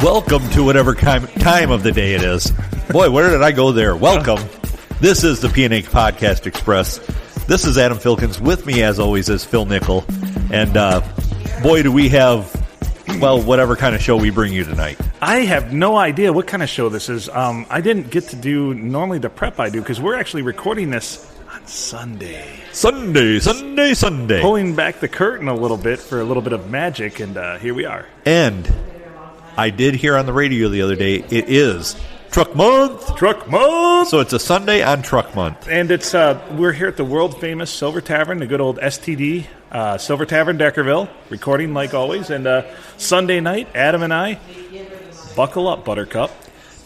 Welcome to whatever time of the day it is. Boy, where did I go there? Welcome. This is the PNH Podcast Express. This is Adam Filkins. With me, as always, is Phil Nickel. And boy, do we have, well, whatever kind of show we bring you tonight. I have no idea what kind of show this is. I didn't get to do normally the prep I do because we're actually recording this on Sunday. Sunday. Pulling back the curtain a little bit for a little bit of magic, and here we are. And I did hear on the radio the other day, it is Truck Month. So it's a Sunday on Truck Month. And it's we're here at the world-famous Silver Tavern, the good old STD, Silver Tavern, Deckerville, recording like always. And Sunday night, Adam and I, buckle up, Buttercup.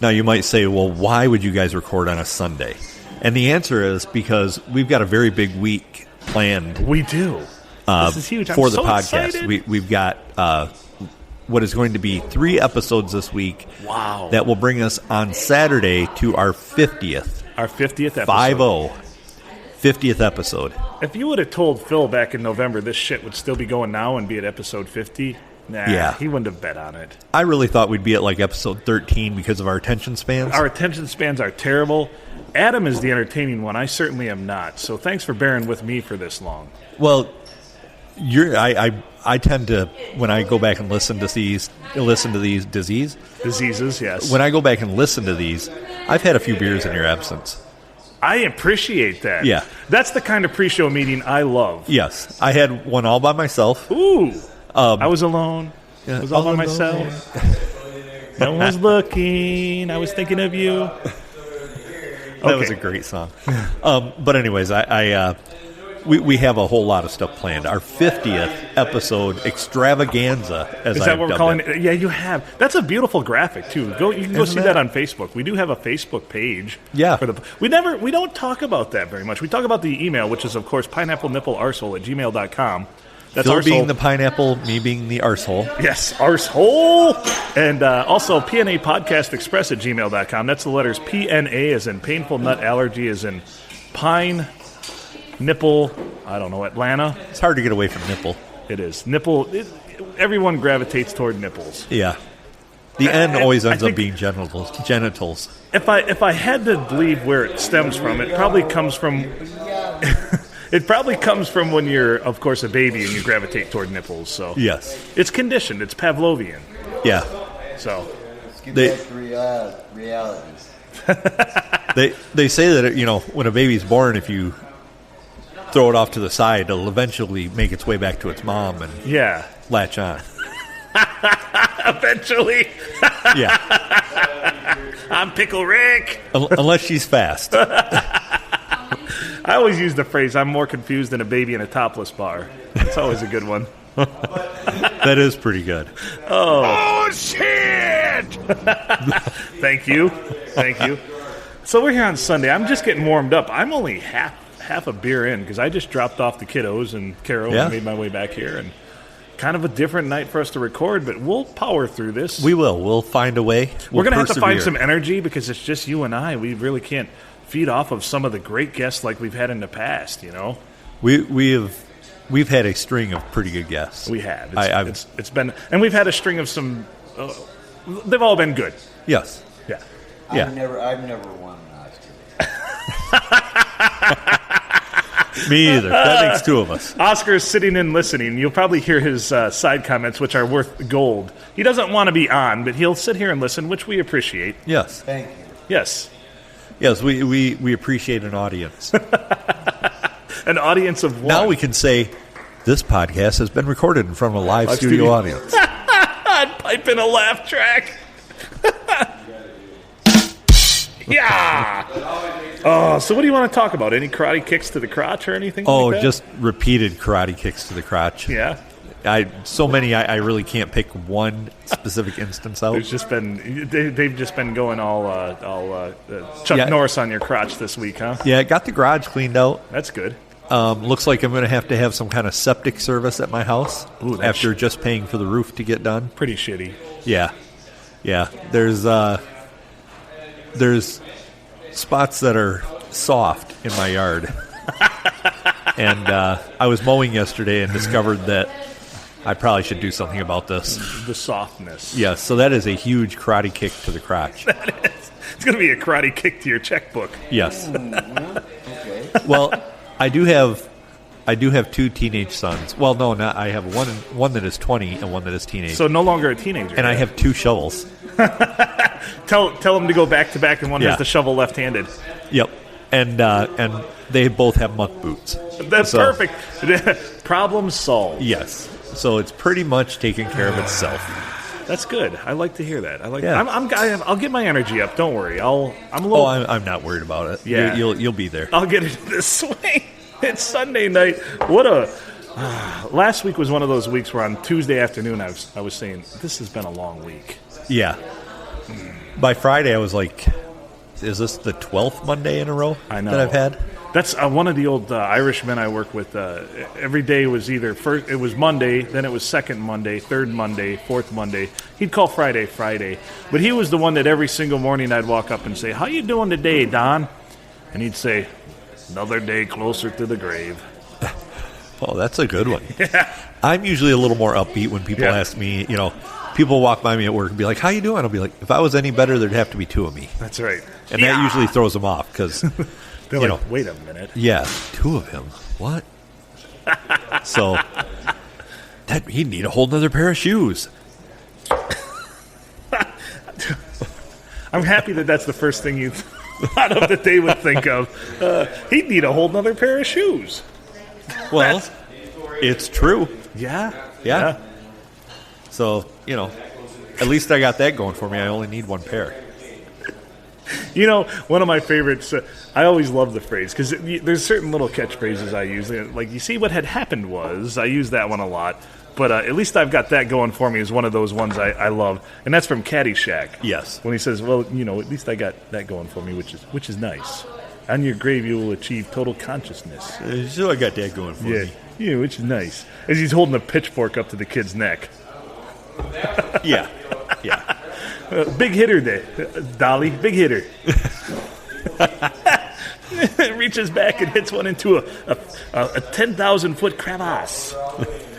Now you might say, well, why would you guys record on a Sunday? And the answer is because we've got a very big week planned. We do. This is huge. For I'm the so podcast. excited. We've got what is going to be 3 episodes this week. Wow. That will bring us on Saturday to our 50th. Our 50th episode. 50th episode. If you would have told Phil back in November this shit would still be going now and be at episode 50, he wouldn't have bet on it. I really thought we'd be at like episode 13 because of our attention spans. Our attention spans are terrible. Adam is the entertaining one. I certainly am not. So thanks for bearing with me for this long. Well, I tend to, when I go back and listen to these diseases, yes. When I go back and listen to these, I've had a few beers in your absence. I appreciate that. Yeah. That's the kind of pre-show meeting I love. Yes. I had one all by myself. Ooh. I was alone. I was all by myself. No one was looking. I was thinking of you. That was a great song. But anyways, we have a whole lot of stuff planned. Our 50th episode extravaganza, as is that what we're calling it? Yeah, you have. That's a beautiful graphic too. You can go see that on Facebook. We do have a Facebook page. Yeah. We don't talk about that very much. We talk about the email, which is of course pineapplenipplearsehole@gmail.com. That's Phil arsehole. being the pineapple, me being the arsehole. Yes, arsehole. And also PNA Podcast Express @gmail.com. That's the letters PNA as in painful nut allergy as in pine, nipple, I don't know, Atlanta. It's hard to get away from nipple. It is. Nipple, everyone gravitates toward nipples. Yeah. The N always ends up being genitals. If I had to believe where it stems from, it probably comes from... It probably comes from when you're, of course, a baby and you gravitate toward nipples. So yes, it's conditioned. It's Pavlovian. Yeah. So realities. they say that when a baby's born, if you throw it off to the side, it'll eventually make its way back to its mom and latch on. Eventually. Yeah. I'm Pickle Rick. Unless she's fast. I always use the phrase, I'm more confused than a baby in a topless bar. It's always a good one. That is pretty good. Oh shit! Thank you. So we're here on Sunday. I'm just getting warmed up. I'm only half a beer in because I just dropped off the kiddos and Carol and made my way back here. And kind of a different night for us to record, but we'll power through this. We will. We'll find a way. We're going to have to find some energy because it's just you and I. We really can't feed off of some of the great guests like we've had in the past, We've had a string of pretty good guests. We have. It's been, and we've had a string of some. They've all been good. Yes. Yeah. I've never won an Oscar. Me either. That makes 2 of us. Oscar is sitting in listening. You'll probably hear his side comments, which are worth gold. He doesn't want to be on, but he'll sit here and listen, which we appreciate. Yes. Thank you. Yes. Yes, we appreciate an audience. An audience of one. Now we can say this podcast has been recorded in front of a live studio audience. I'd pipe in a laugh track. Yeah. Oh, so what do you want to talk about? Any karate kicks to the crotch or anything like that? Just repeated karate kicks to the crotch. Yeah. So many, I really can't pick one specific instance out. There's just been, they've just been going all Chuck Norris on your crotch this week, huh? Yeah, got the garage cleaned out. That's good. Looks like I'm going to have some kind of septic service at my house after just paying for the roof to get done. Pretty shitty. Yeah. There's spots that are soft in my yard. And I was mowing yesterday and discovered that I probably should do something about this. The softness. Yes, so that is a huge karate kick to the crotch. It's going to be a karate kick to your checkbook. Yes. Okay. Well, I do have two teenage sons. Well, no, not. I have one that is 20 and one that is teenage. So no longer a teenager. And I have two shovels. Tell them to go back to back, and one Yeah. has the shovel left-handed. Yep. And they both have muck boots. That's So- perfect. Problem solved. Yes. So it's pretty much taking care of itself. That's good. I like to hear that. I like. Yeah. I'll get my energy up. Don't worry. I'm a little. Oh, I'm not worried about it. Yeah. You'll be there. I'll get into this swing. It's Sunday night. What a. Last week was one of those weeks where on Tuesday afternoon I was saying this has been a long week. Yeah. By Friday, I was like, is this the 12th Monday in a row I know that I've had? That's one of the old Irish men I work with. Every day was either first. It was Monday, then it was second Monday, third Monday, fourth Monday. He'd call Friday, but he was the one that every single morning I'd walk up and say, "How you doing today, Don?" And he'd say, "Another day closer to the grave." Oh, that's a good one. I'm usually a little more upbeat when people Yeah. ask me, people walk by me at work and be like, how you doing? I'll be like, if I was any better, there'd have to be two of me. That's right. And that usually throws them off because, They're you like, know, "Wait a minute." yeah, two of him. What? So he'd need a whole nother pair of shoes. I'm happy that that's the first thing you thought of that they would think of. He'd need a whole nother pair of shoes. Well, it's true. Yeah. Yeah. So, at least I got that going for me. I only need one pair. One of my favorites, I always love the phrase, because there's certain little catchphrases I use. Like, you see what had happened was, I use that one a lot. But at least I've got that going for me is one of those ones I love. And that's from Caddyshack. Yes. When he says, well, at least I got that going for me, which is nice. On your grave, you will achieve total consciousness. So I got that going for me. Yeah, which is nice. As he's holding a pitchfork up to the kid's neck. Yeah. Big hitter there, Dolly. Big hitter. Reaches back and hits one into a 10,000-foot crevasse.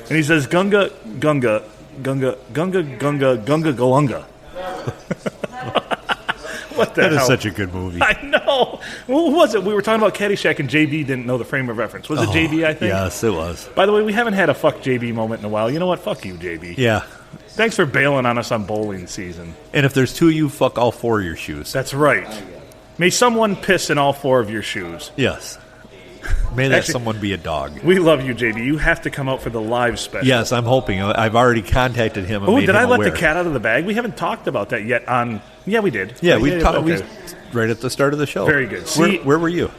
And he says, Gunga, Gunga, Gunga, Gunga, Gunga, Gunga, Galunga. What the That hell? is such a good movie. I know. What was it? We were talking about Caddyshack, and JB didn't know the frame of reference. Was it JB, I think? Yes, it was. By the way, we haven't had a fuck JB moment in a while. You know what? Fuck you, JB. Yeah. Thanks for bailing on us on bowling season. And if there's two of you, fuck all four of your shoes. That's right. May someone piss in all four of your shoes. Yes. May that Actually- someone be a dog. We love you, JB. You have to come out for the live special. Yes, I'm hoping. I've already contacted him and Oh, made did him I let aware. the cat out of the bag? We haven't talked about that yet on... Yeah, we did. Yeah, we talked okay. right at the start of the show. Very good. See- Where were you?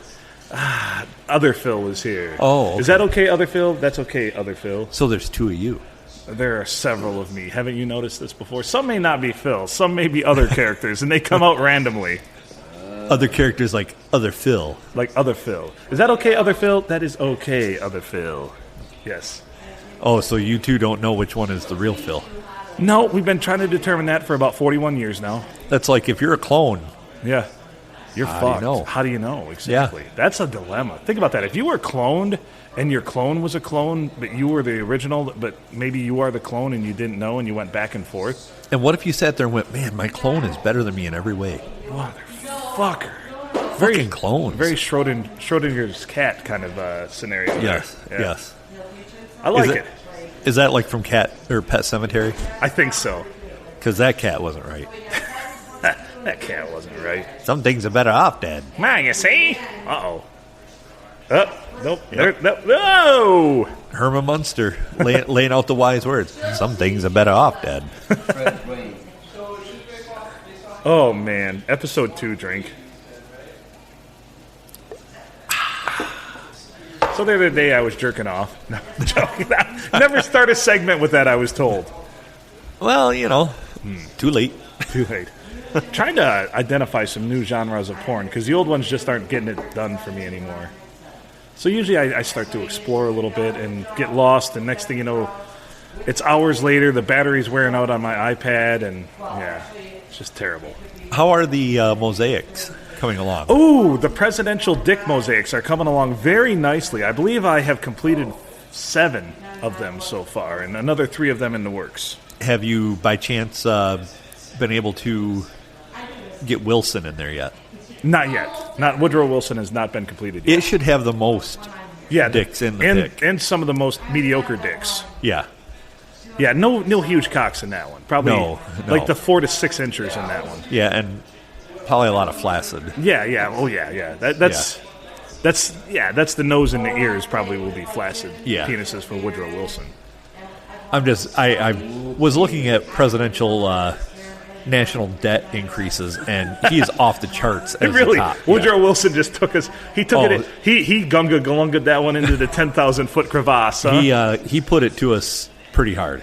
Other Phil is here. Oh, okay. Is that okay, Other Phil? That's okay, Other Phil. So there's two of you. There are several of me. Haven't you noticed this before? Some may not be Phil. Some may be other characters, and they come out randomly. Other characters like Other Phil. Like Other Phil. Is that okay, Other Phil? That is okay, Other Phil. Yes. Oh, so you two don't know which one is the real Phil. No, we've been trying to determine that for about 41 years now. That's like if you're a clone. Yeah. You're How do you fucked. know? How do you know? Exactly. That's a dilemma. Think about that. If you were cloned and your clone was a clone, but you were the original, but maybe you are the clone and you didn't know and you went back and forth. And what if you sat there and went, man, my clone is better than me in every way? Motherfucker. Fucking clones. Very Schrodinger's cat kind of scenario. there. Yes, Yeah. yes. I like Is it. Is that like from Cat or Pet Cemetery? I think so. Because that cat wasn't right. That cat wasn't right. Some things are better off dead. Man, you see? Uh-oh. Nope. There, no! Herman Munster laying out the wise words. Some things are better off dead. Fred Twain. Oh, man. Episode 2 drink. So the other day I was jerking off. No, I'm joking. Never start a segment with that, I was told. Well, too late. Too late. Trying to identify some new genres of porn, because the old ones just aren't getting it done for me anymore. So usually I start to explore a little bit and get lost, and next thing you know, it's hours later, the battery's wearing out on my iPad, and yeah, it's just terrible. How are the mosaics coming along? Ooh, the presidential dick mosaics are coming along very nicely. I believe I have completed 7 of them so far, and another 3 of them in the works. Have you, by chance, been able to get Wilson in there yet? Not yet. Not Woodrow Wilson has not been completed yet. It should have the most dicks in the pick. And some of the most mediocre dicks. Yeah. Yeah, no huge cocks in that one. Probably No. like the 4 to 6 inchers in that one. Yeah, and probably a lot of flaccid. Yeah. That's the nose and the ears probably will be flaccid penises for Woodrow Wilson. I was looking at presidential national debt increases, and he is off the charts as Really, the top. Woodrow Wilson just took us. He took it. He gunga galunga'd that one into the 10,000-foot crevasse. Huh? He put it to us pretty hard.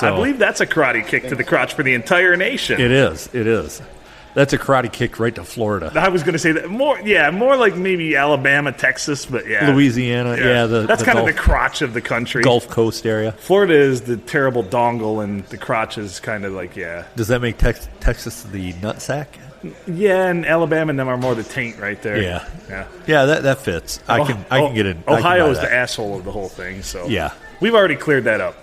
I believe that's a karate kick to the crotch for the entire nation. It is. That's a karate kick right to Florida. I was going to say that more like maybe Alabama, Texas, but Louisiana. That's kind of the crotch of the country. Gulf Coast area. Florida is the terrible dongle, and the crotch is kind of like Does that make Texas the nutsack? Yeah, and Alabama and them are more the taint right there. Yeah. That fits. I can get in. Ohio is the asshole of the whole thing. So yeah, we've already cleared that up.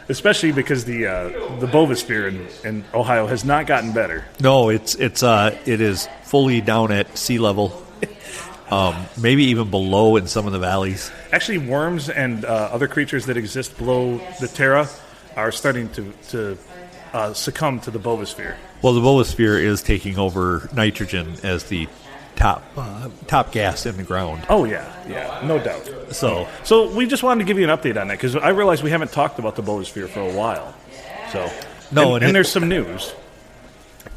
Especially because the bovosphere in Ohio has not gotten better. No, it is fully down at sea level, maybe even below in some of the valleys. Actually, worms and other creatures that exist below the Terra are starting to succumb to the bovosphere. Well, the bovosphere is taking over nitrogen as the top gas in the ground. Oh, yeah, no doubt. So we just wanted to give you an update on that, because I realized we haven't talked about the bovosphere for a while. So and there's some news.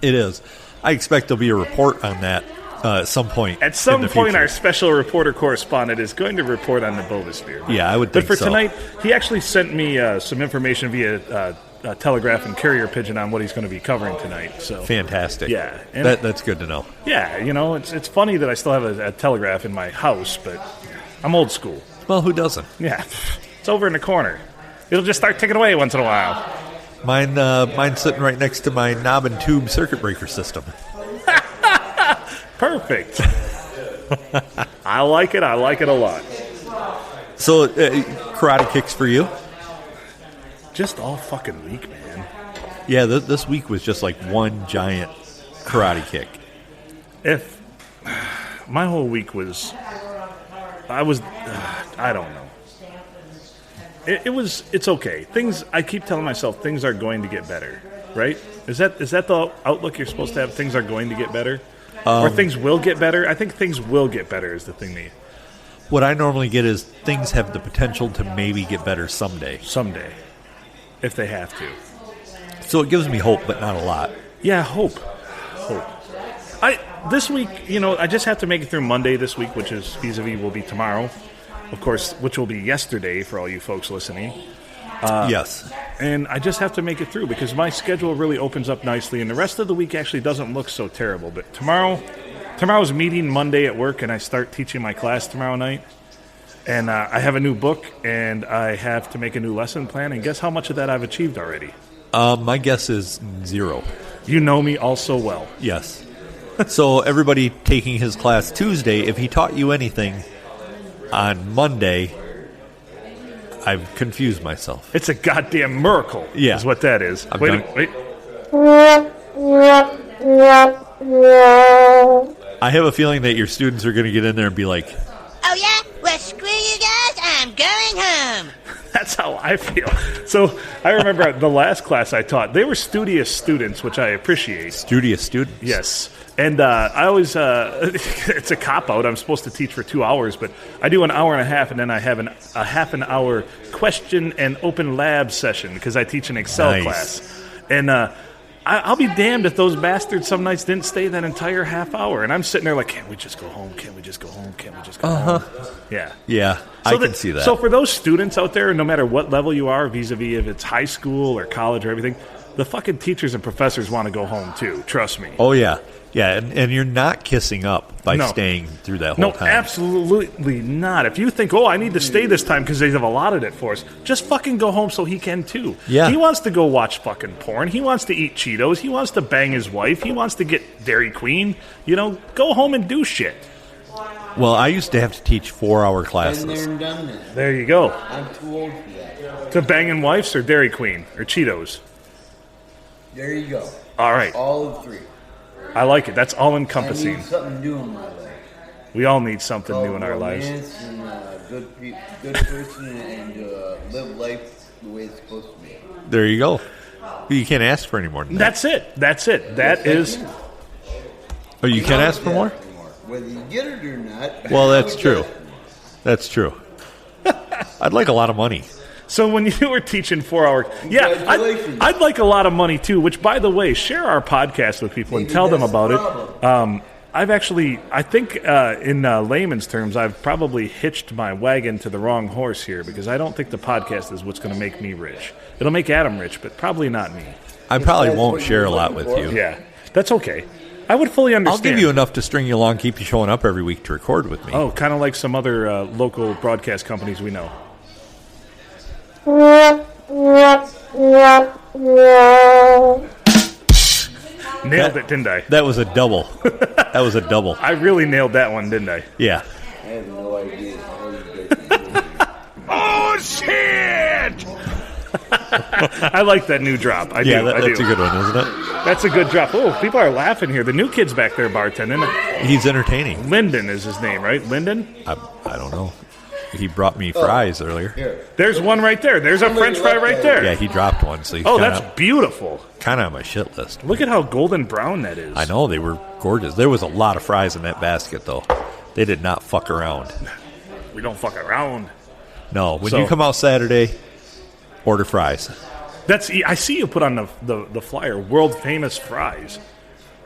It is. I expect there'll be a report on that at some point. At some point, our special reporter correspondent is going to report on the bovosphere. Yeah, I would think so. But for tonight, he actually sent me some information via telegraph and carrier pigeon on what he's going to be covering tonight. So fantastic. Yeah, that's good to know. Yeah, it's funny that I still have a telegraph in my house, but I'm old school. Well, who doesn't? Yeah, it's over in the corner. It'll just start ticking away once in a while. Mine's sitting right next to my knob and tube circuit breaker system. Perfect. I like it a lot. So, karate kicks for you? Just all fucking week, man. Yeah, this week was just like one giant karate kick. If my whole week was, I don't know. It's okay. I keep telling myself things are going to get better, right? Is that the outlook you're supposed to have? Things are going to get better? Or things will get better? I think things will get better is the thing. What I normally get is things have the potential to maybe get better someday. Someday. If they have to. So it gives me hope, but not a lot. Yeah, hope. This week, I just have to make it through Monday this week, which is vis-a-vis will be tomorrow. Of course, which will be yesterday for all you folks listening. Yes. And I just have to make it through because my schedule really opens up nicely, and the rest of the week actually doesn't look so terrible. But tomorrow's meeting Monday at work, and I start teaching my class tomorrow night. And I have a new book, and I have to make a new lesson plan. And guess how much of that I've achieved already? My guess is 0. You know me all so well. Yes. So everybody taking his class Tuesday, if he taught you anything on Monday, I've confused myself. It's a goddamn miracle, is what that is. Wait. I have a feeling that your students are going to get in there and be like, "Oh yeah? Well, screw you guys. I'm going home." That's how I feel. So I remember the last class I taught, they were studious students, which I appreciate. Studious students? Yes. And I always, it's a cop-out. I'm supposed to teach for 2 hours, but I do an hour and a half, and then I have a half an hour question and open lab session because I teach an Excel class. And I'll be damned if those bastards some nights didn't stay that entire half hour. And I'm sitting there like, can't we just go home? Can't we just go home? Can't we just go home? Yeah. Yeah, I can see that. So for those students out there, no matter what level you are, vis-a-vis if it's high school or college or everything, the fucking teachers and professors want to go home too. Trust me. Oh, yeah. Yeah, and you're not kissing up by staying through that whole time. No, absolutely not. If you think, I need to stay this time because they have allotted it for us, just fucking go home so he can too. Yeah. He wants to go watch fucking porn. He wants to eat Cheetos. He wants to bang his wife. He wants to get Dairy Queen. Go home and do shit. Well, I used to have to teach 4-hour Been classes. there and done that. There you go. I'm too old for that. To Bangin' Wifes or Dairy Queen or Cheetos? There you go. All right. All of three. I like it. That's all I encompassing. need something new in my life. We all need something new in our lives. Romance and good person and live life the way it's supposed to be. There you go. You can't ask for any more than that. That's it. That's it. That is. Oh, you can't ask for more? Whether you get it or not. Well, that's I would true. ask for more. That's true. I'd like a lot of money. So when you were teaching 4 hours, yeah, Congratulations. I'd like a lot of money too. Which, by the way, share our podcast with people and Maybe tell them that's about the it. problem. I think in layman's terms, I've probably hitched my wagon to the wrong horse here because I don't think the podcast is what's going to make me rich. It'll make Adam rich, but probably not me. I probably that's won't what share you're a lot looking with for. you. Yeah, that's okay. I would fully I'll understand. give you enough to string you along, keep you showing up every week to record with me. Oh, kind of like some other local broadcast companies we know. Nailed it, didn't I? That was a double. That was a double. I really nailed that one, didn't I? Yeah. I have no idea how you guys do it. Oh, shit! I like that new drop. I Yeah, do. I that's do. a good one, isn't it? That's a good drop. Oh, people are laughing here. The new kid's back there bartending. He's entertaining. Lyndon is his name, right? Lyndon? I don't know. He brought me fries earlier. Here. There's one right there. There's a French fry right there. Yeah, he dropped one, so he's Oh, kind that's beautiful. of on my shit list. Look at how golden brown that is. I know, they were gorgeous. There was a lot of fries in that basket, though. They did not fuck around. We don't fuck around. No, when So- you come out Saturday, order fries. I see you put on the flyer, world famous fries.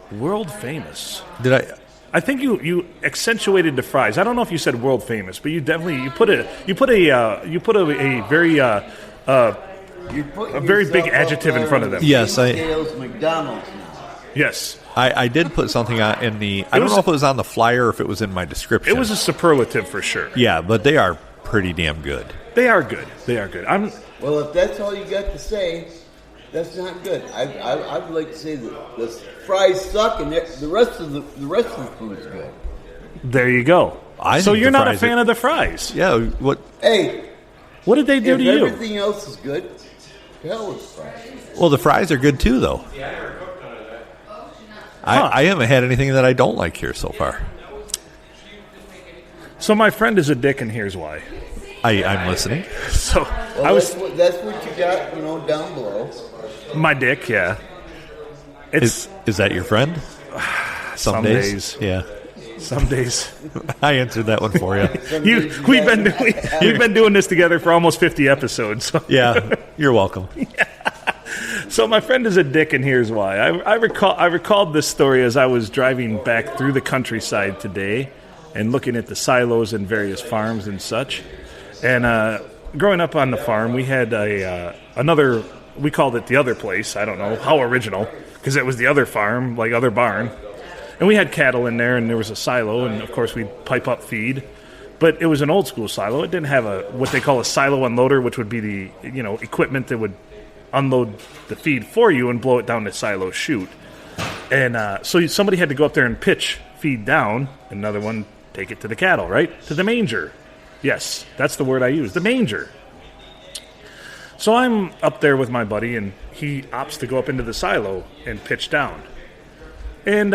World famous. Did I think you accentuated the fries. I don't know if you said world famous, but you definitely put a very You're putting A very big yourself up adjective in there front of on them. the Yes, same I- scale as McDonald's now. yes. I did put something on in the... I don't was- know if it was on the flyer or if it was in my description. It was a superlative for sure. Yeah, but they are pretty damn good. They are good. They are good. Well, if that's all you got to say, that's not good. I would like to say that the fries suck and the rest of the food is good. There you go. I So think you're the not a fries fan are- of the fries. Yeah, what... Hey, What did they do if to you? everything else is good, the hell with fries. Well, the fries are good too, though. I haven't had anything that I don't like here so far. So my friend is a dick, and here's why. I'm listening. So Well, I was that's what you got, down below. my dick. Yeah. It's Is that your friend? some days. Yeah. Some days. I answered that one for you. We've been doing this together for almost 50 episodes. So. Yeah, you're welcome. So my friend is a dick, and here's why. I recalled this story as I was driving back through the countryside today, and looking at the silos and various farms and such. And growing up on the farm, we had another. We called it the other place. I don't know how original, because it was the other farm, like other barn. And we had cattle in there, and there was a silo, and of course we'd pipe up feed. But it was an old school silo. It didn't have what they call a silo unloader, which would be the equipment that would unload the feed for you and blow it down the silo chute. And so somebody had to go up there and pitch feed down. Another one take it to the cattle, right? To the manger. Yes, that's the word I use, the manger. So I'm up there with my buddy, and he opts to go up into the silo and pitch down. And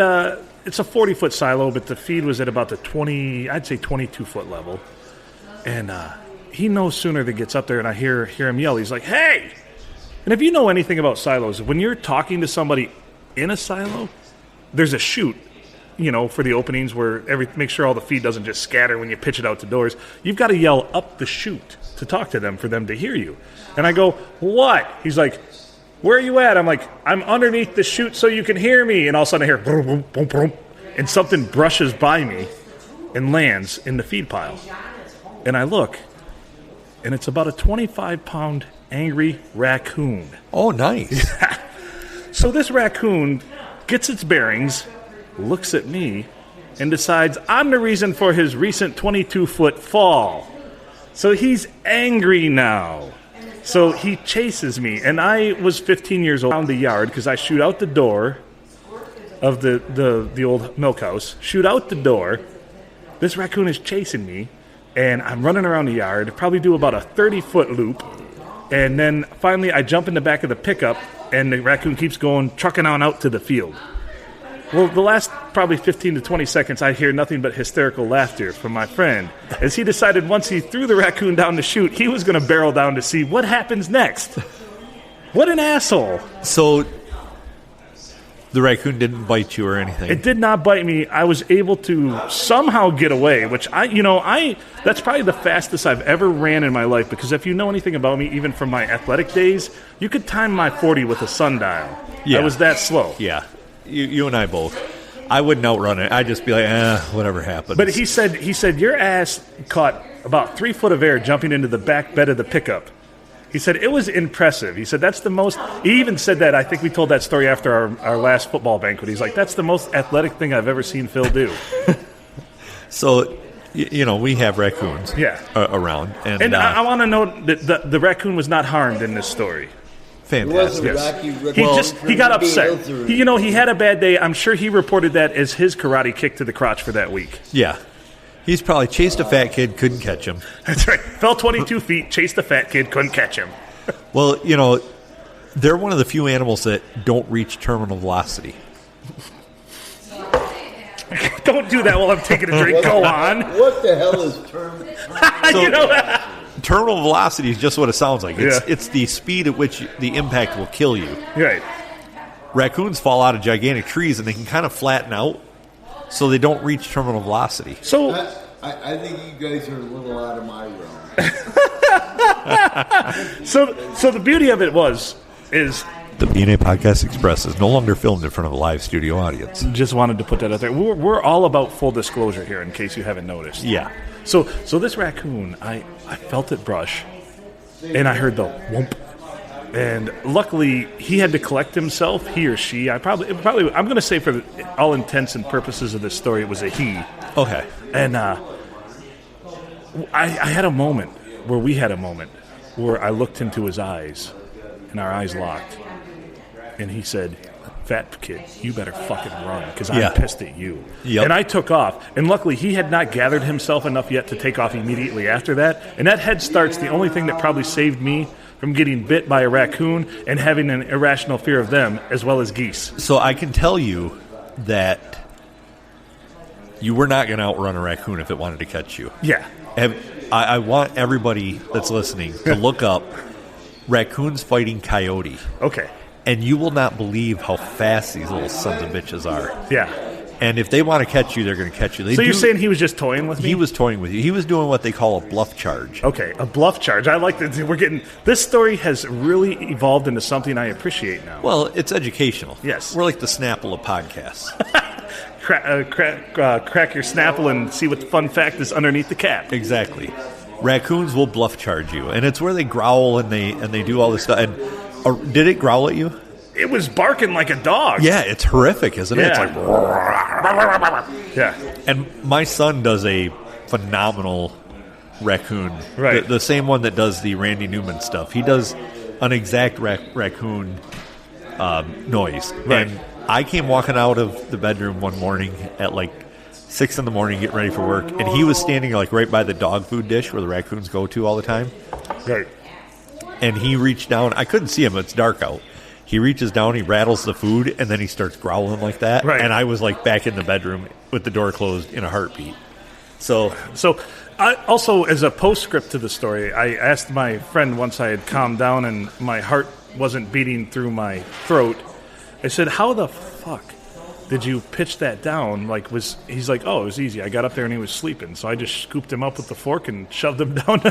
it's a 40-foot silo, but the feed was at about the 22-foot level. And he no sooner than gets up there, and I hear him yell. He's like, "Hey!" And if you know anything about silos, when you're talking to somebody in a silo, there's a chute, for the openings where make sure all the feed doesn't just scatter when you pitch it out the doors. You've got to yell up the chute to talk to them for them to hear you. And I go, "What?" He's like, "Where are you at?" I'm like, "I'm underneath the chute so you can hear me." And all of a sudden I hear boom, boom, boom, boom, and something brushes by me and lands in the feed pile. And I look, and it's about a 25-pound angry raccoon. Oh, nice. So this raccoon gets its bearings, looks at me, and decides I'm the reason for his recent 22-foot fall. So he's angry now. So he chases me, and I was 15 years old around the yard because I shoot out the door of the old milk house, shoot out the door, this raccoon is chasing me, and I'm running around the yard, probably do about a 30-foot loop, and then finally I jump in the back of the pickup, and the raccoon keeps going, trucking on out to the field. Well, the last probably 15 to 20 seconds, I hear nothing but hysterical laughter from my friend, as he decided once he threw the raccoon down the chute, he was going to barrel down to see what happens next. What an asshole. So the raccoon didn't bite you or anything? It did not bite me. I was able to somehow get away, which that's probably the fastest I've ever ran in my life, because if you know anything about me, even from my athletic days, you could time my 40 with a sundial. Yeah. I was that slow. Yeah. You and I both. I wouldn't outrun it. I'd just be like, whatever happens. But he said, your ass caught about 3 foot of air jumping into the back bed of the pickup. He said, it was impressive. He said, that's the most... He even said that, I think we told that story after our last football banquet. He's like, that's the most athletic thing I've ever seen Phil do. So, we have raccoons around. And I want to note that the raccoon was not harmed in this story. Fantastic. Yes. He got upset. He had a bad day. I'm sure he reported that as his karate kick to the crotch for that week. Yeah. He's probably chased a fat kid, couldn't catch him. That's right. Fell 22 feet, chased a fat kid, couldn't catch him. Well, they're one of the few animals that don't reach terminal velocity. Don't do that while I'm taking a drink. Go on. What the hell is terminal? Terminal velocity is just what it sounds like. Yeah. It's the speed at which the impact will kill you. Right. Raccoons fall out of gigantic trees, and they can kind of flatten out, so they don't reach terminal velocity. So I think you guys are a little out of my realm. So the beauty of it is the BNA Podcast Express is no longer filmed in front of a live studio audience. Just wanted to put that out there. We're all about full disclosure here, in case you haven't noticed. Yeah. So this raccoon, I felt it brush, and I heard the whoomp. And luckily, he had to collect himself, he or she. I'm going to say for all intents and purposes of this story, it was a he. Okay. And I had a moment where I looked into his eyes, and our eyes locked. And he said, "Fat kid, you better fucking run, because I'm pissed at you." Yep. And I took off. And luckily, he had not gathered himself enough yet to take off immediately after that. And that head start's the only thing that probably saved me from getting bit by a raccoon and having an irrational fear of them, as well as geese. So I can tell you that you were not going to outrun a raccoon if it wanted to catch you. Yeah. I want everybody that's listening to look up raccoons fighting coyote. Okay. And you will not believe how fast these little sons of bitches are. Yeah. And if they want to catch you, they're going to catch you. So you're saying he was just toying with me? He was toying with you. He was doing what they call a bluff charge. Okay, a bluff charge. I like that. This story has really evolved into something I appreciate now. Well, it's educational. Yes. We're like the Snapple of podcasts. Crack your Snapple and see what the fun fact is underneath the cap. Exactly. Raccoons will bluff charge you, and it's where they growl and they do all this stuff. And did it growl at you? It was barking like a dog. Yeah, it's horrific, isn't it? Yeah. It's like... Yeah. And my son does a phenomenal raccoon. Right. The same one that does the Randy Newman stuff. He does an exact raccoon noise. Right. And I came walking out of the bedroom one morning at like 6 in the morning, getting ready for work, and he was standing like right by the dog food dish where the raccoons go to all the time. Right. And he reached down. I couldn't see him. It's dark out. He reaches down, he rattles the food, and then he starts growling like that. Right. And I was like back in the bedroom with the door closed in a heartbeat. So I also, as a postscript to the story, I asked my friend once I had calmed down and my heart wasn't beating through my throat. I said, "How the fuck did you pitch that down?" He's like, "Oh, it was easy. I got up there and he was sleeping, so I just scooped him up with the fork and shoved him down."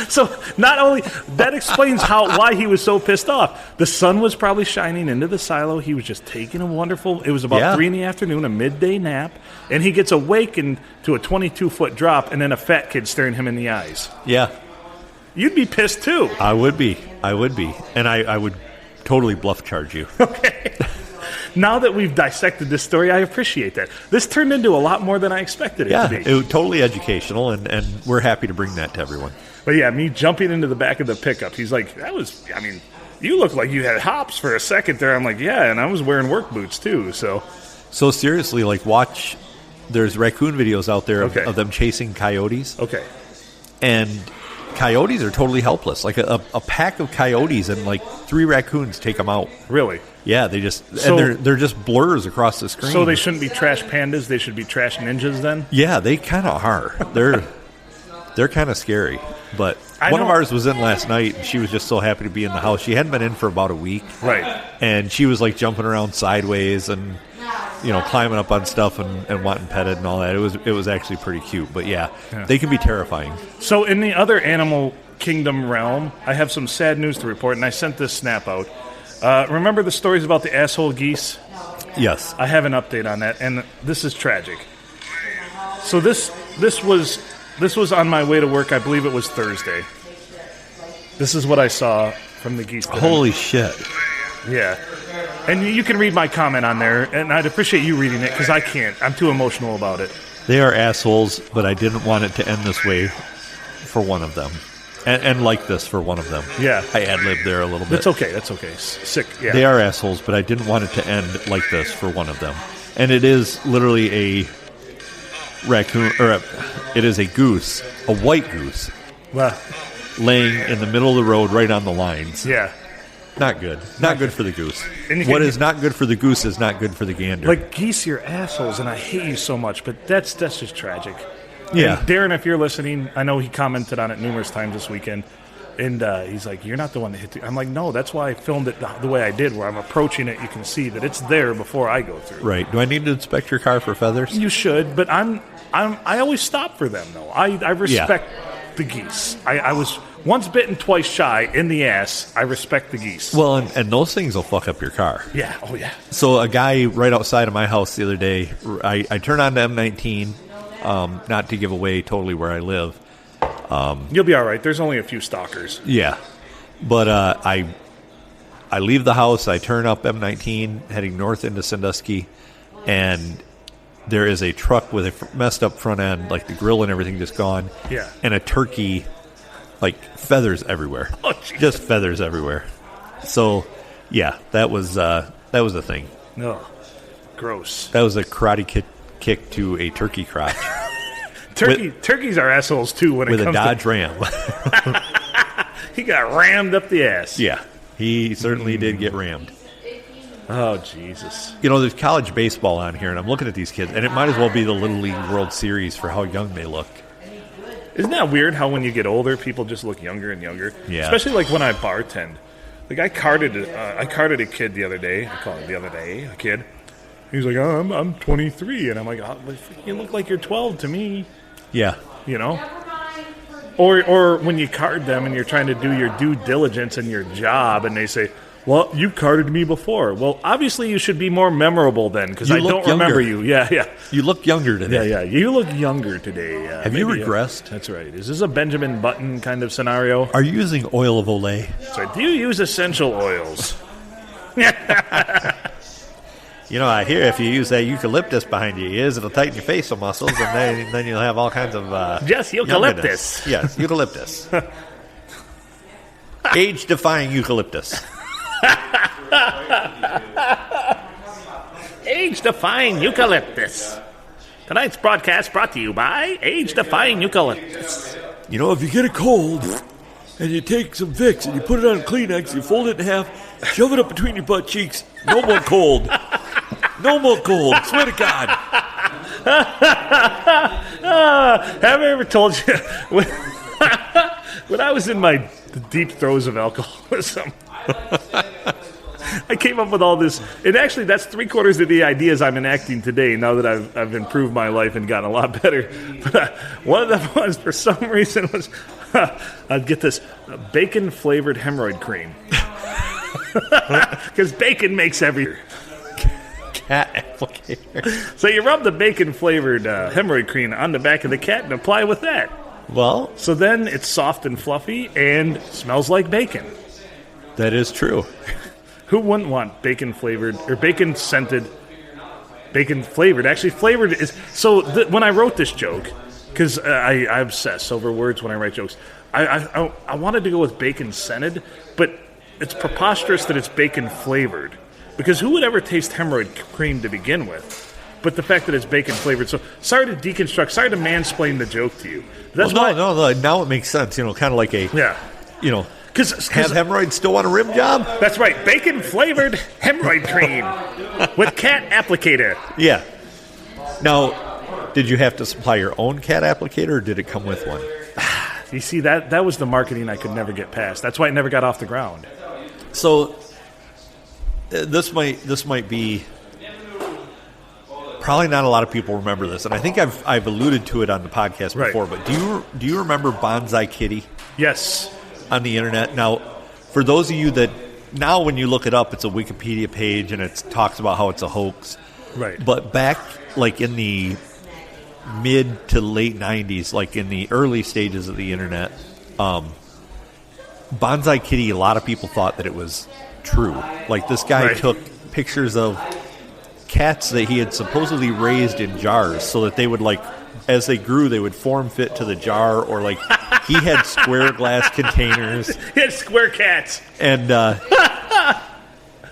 So not only that explains why he was so pissed off. The sun was probably shining into the silo. He was just taking a wonderful. It was about 3 p.m, a midday nap, and he gets awakened to a 22-foot drop, and then a fat kid staring him in the eyes. yeah, You'd be pissed too. I would be, and I would totally bluff charge you. Okay. Now that we've dissected this story, I appreciate that. This turned into a lot more than I expected it to be. It was totally educational, and we're happy to bring that to everyone. But yeah, me jumping into the back of the pickup, he's like, you look like you had hops for a second there. I'm like, yeah, and I was wearing work boots too, so. So seriously, like watch there's raccoon videos out there Okay. of them chasing coyotes, Okay. and coyotes are totally helpless. Like a pack of coyotes and like 3 raccoons take them out. Really? Yeah, they just So- and they're just blurs across the screen. So they shouldn't be trash pandas. They should be trash ninjas then? Yeah, they kind of are. They're kind of scary. But I one of know- ours was in last night, and she was just so happy to be in the house. She hadn't been in for about a week. Right. And she was like jumping around sideways and climbing up on stuff and wanting petted and all that. It was actually pretty cute. But yeah, they can be terrifying. So in the other animal kingdom realm, I have some sad news to report, and I sent this snap out. Remember the stories about the asshole geese? Yes. I have an update on that, and this is tragic. So this was on my way to work. I believe it was Thursday. This is what I saw from the geese. that Holy shit. Yeah. And you can read my comment on there, and I'd appreciate you reading it because I can't. I'm too emotional about it. They are assholes, but I didn't want it to end this way for one of them. And like this for one of them. Yeah. I ad-libbed there a little bit. That's okay. That's okay. Sick. Yeah. They are assholes, but I didn't want it to end like this for one of them. And it is literally a raccoon, it is a goose, a white goose, Well, laying in the middle of the road right on the lines. yeah. Not good. Not good for the goose. And you What can- is not good for the goose is not good for the gander. Like, geese, you're assholes, and I hate you so much, but that's just tragic. Yeah. And Darren, if you're listening, I know he commented on it numerous times this weekend, and he's like, you're not the one that hit the... I'm like, no, that's why I filmed it the way I did, where I'm approaching it. You can see that it's there before I go through. Right. Do I need to inspect your car for feathers? You should, but I always stop for them, though. I respect the geese. I was once bitten, twice shy in the ass. I respect the geese. Well, and those things will fuck up your car. Yeah. Oh, yeah. So a guy right outside of my house the other day, I turned on to M19, not to give away totally where I live. You'll be all right. There's only a few stalkers. Yeah. But I leave the house, I turn up M19, heading north into Sandusky, and there is a truck with a messed up front end, like the grill and everything just gone. Yeah. And a turkey, like feathers everywhere. Oh, jeez. Just feathers everywhere. So, yeah, that was a thing. No. Gross. That was a karate kick to a turkey crotch Turkeys are assholes, too, when with it a comes Dodge Ram. to... He got rammed up the ass. Yeah, he certainly did get rammed. Oh, Jesus. There's college baseball on here, and I'm looking at these kids, and it might as well be the Little League World Series for how young they look. Isn't that weird how when you get older, people just look younger and younger? Yeah. Especially like when I bartend. Like I carded a kid the other day. I call him the other day, a kid. He's like, oh, I'm 23. And I'm like, oh, you look like you're 12 to me, Yeah. you know? Or when you card them and you're trying to do your due diligence in your job and they say, well, you carded me before. Well, obviously you should be more memorable then because You I look don't remember younger. you. Yeah. You look younger today. Yeah. You look younger today. Have you regressed? That's right. Is this a Benjamin Button kind of scenario? Are you using oil of Olay? So do you use essential oils? I hear if you use that eucalyptus behind your ears, it'll tighten your facial muscles, and then you'll have all kinds of... Just eucalyptus. younginess. Yes, eucalyptus. Age-defying eucalyptus. Age-defying eucalyptus. Tonight's broadcast brought to you by Age-defying eucalyptus. If you get a cold, and you take some Vicks, and you put it on Kleenex, you fold it in half, shove it up between your butt cheeks, no more cold. No more cold, swear to God. Have I ever told you when I was in my deep throes of alcoholism, I came up with all this, and actually that's 3/4 of the ideas I'm enacting today now that I've improved my life and gotten a lot better. But one of them was, for some reason, was I'd get this bacon-flavored hemorrhoid cream. Because bacon makes every... Cat applicator. So you rub the bacon-flavored hemorrhoid cream on the back of the cat and apply with that. Well, So then it's soft and fluffy and smells like bacon. that is true. Who wouldn't want bacon-flavored or bacon-scented, bacon-flavored? Actually, flavored is... So when I wrote this joke, because I obsess over words when I write jokes, I wanted to go with bacon-scented, but it's preposterous that it's bacon-flavored. Because who would ever taste hemorrhoid cream to begin with? but the fact that it's bacon flavored. So sorry to deconstruct. Sorry to mansplain the joke to you. That's Well, why. no. Now it makes sense. Kind of like a, Yeah. have hemorrhoids still want a rim job? That's right. Bacon flavored hemorrhoid cream with cat applicator. Yeah. Now, did you have to supply your own cat applicator, or did it come with one? You see, that was the marketing I could never get past. That's why it never got off the ground. So this might be probably not a lot of people remember this, and I think I've alluded to it on the podcast Right. before. But do you remember Bonsai Kitty Yes. on the internet? Now, for those of you that now when you look it up, it's a Wikipedia page and it talks about how it's a hoax. Right. But back like in the mid to late 90s, like in the early stages of the internet, Bonsai Kitty, a lot of people thought that it was true. Like this guy Right. took pictures of cats that he had supposedly raised in jars so that they would, like, as they grew, they would form fit to the jar, or like he had square glass containers. He had square cats. And,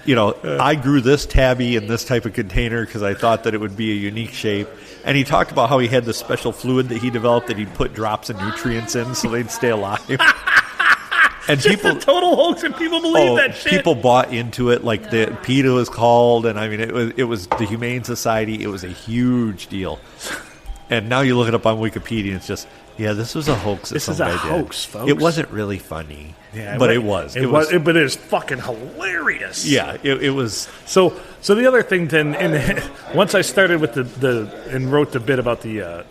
I grew this tabby in this type of container because I thought that it would be a unique shape. And he talked about how he had this special fluid that he developed that he'd put drops of nutrients in so they'd stay alive. And Just a total hoax, and people believe that shit. people bought into it. Like the PETA was called, and I mean, it was the Humane Society. It was a huge deal. And now you look it up on Wikipedia, and it's just, this was a hoax. This is a hoax, folks. It wasn't really funny, Yeah, but it was. But it was fucking hilarious. Yeah, it was. So the other thing then, once I started with and wrote the bit about the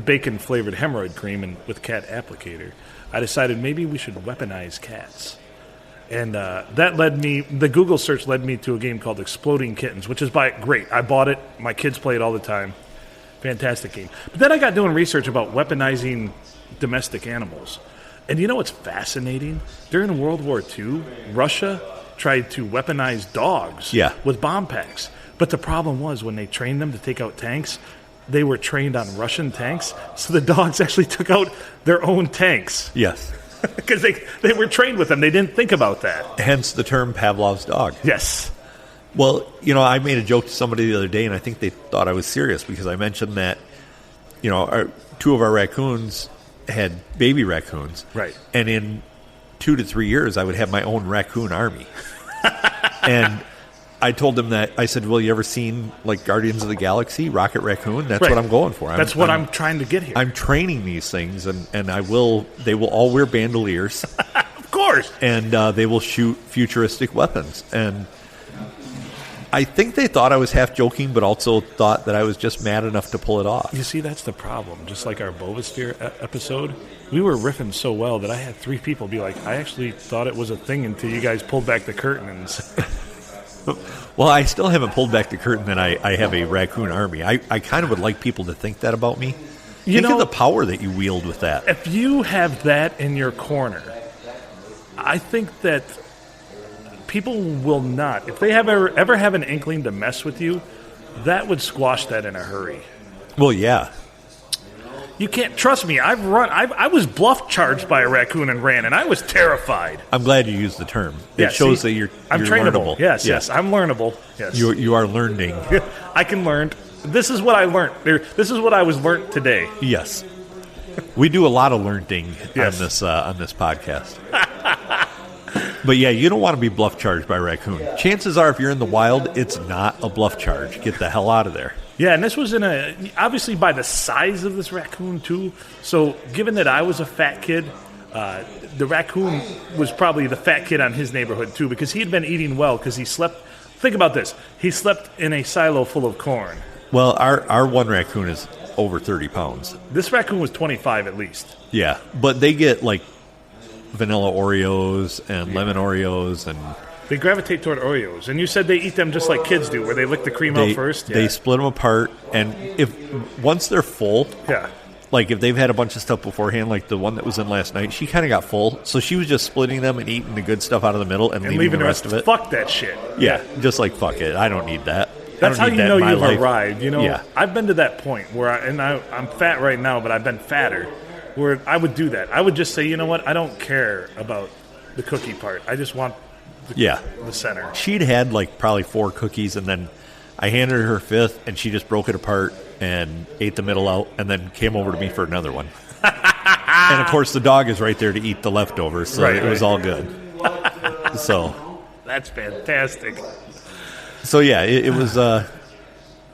bacon flavored hemorrhoid cream and with cat applicator, I decided maybe we should weaponize cats. And that the Google search led me to a game called Exploding Kittens, which is great. I bought it. My kids play it all the time. Fantastic game. But then I got doing research about weaponizing domestic animals. And you know what's fascinating? During World War II, Russia tried to weaponize dogs with bomb packs. But the problem was when they trained them to take out tanks, they were trained on Russian tanks, so the dogs actually took out their own tanks. Yes. Because they were trained with them. They didn't think about that. Hence the term Pavlov's dog. Yes. Well, I made a joke to somebody the other day, and I think they thought I was serious because I mentioned that, two of our raccoons had baby raccoons. Right. And in 2 to 3 years, I would have my own raccoon army. And I told them that, I said, well, you ever seen, like, Guardians of the Galaxy, Rocket Raccoon? That's what I'm going for. That's what I'm trying to get here. I'm training these things, and they will all wear bandoliers. Of course. And they will shoot futuristic weapons. And I think they thought I was half joking, but also thought that I was just mad enough to pull it off. You see, that's the problem. Just like our Bovosphere episode, we were riffing so well that I had 3 people be like, I actually thought it was a thing until you guys pulled back the curtains. Well, I still haven't pulled back the curtain that I have a raccoon army. I kind of would like people to think that about me. Think of the power that you wield with that. If you have that in your corner, I think that people will not. If they ever have an inkling to mess with you, that would squash that in a hurry. Well, yeah. You can't trust me. I was bluff charged by a raccoon and ran, and I was terrified. I'm glid you used the term. It shows that you're trainable. learnable. Yes, I'm learnable. Yes, you are learning. I can learn. This is what I learned. This is what I was learnt today. Yes, we do a lot of learning Yes. on this podcast. But yeah, you don't want to be bluff charged by a raccoon. Chances are, if you're in the wild, it's not a bluff charge. Get the hell out of there. Yeah, and this was obviously by the size of this raccoon, too. So given that I was a fat kid, the raccoon was probably the fat kid on his neighborhood, too, because he had been eating well because he slept. Think about this. He slept in a silo full of corn. Well, our one raccoon is over 30 pounds. This raccoon was 25 at least. Yeah, but they get, like, vanilla Oreos and lemon Oreos and... They gravitate toward Oreos. And you said they eat them just like kids do, where they lick the cream out first? Yeah. They split them apart, and once they're full, yeah, like if they've had a bunch of stuff beforehand, like the one that was in last night, she kind of got full, so she was just splitting them and eating the good stuff out of the middle and leaving the rest of it. Fuck that shit. Yeah, just like, fuck it. I don't need that. That's how you know you've life. arrived. Yeah. I've been to that point where I'm fat right now, but I've been fatter, where I would do that. I would just say, you know what, I don't care about the cookie part. I just want the center. She'd had like probably 4 cookies, and then I handed her 5th, and she just broke it apart and ate the middle out, and then came over to me for another one. And, of course, the dog is right there to eat the leftovers, so it was all good. So That's fantastic. So, yeah, it was...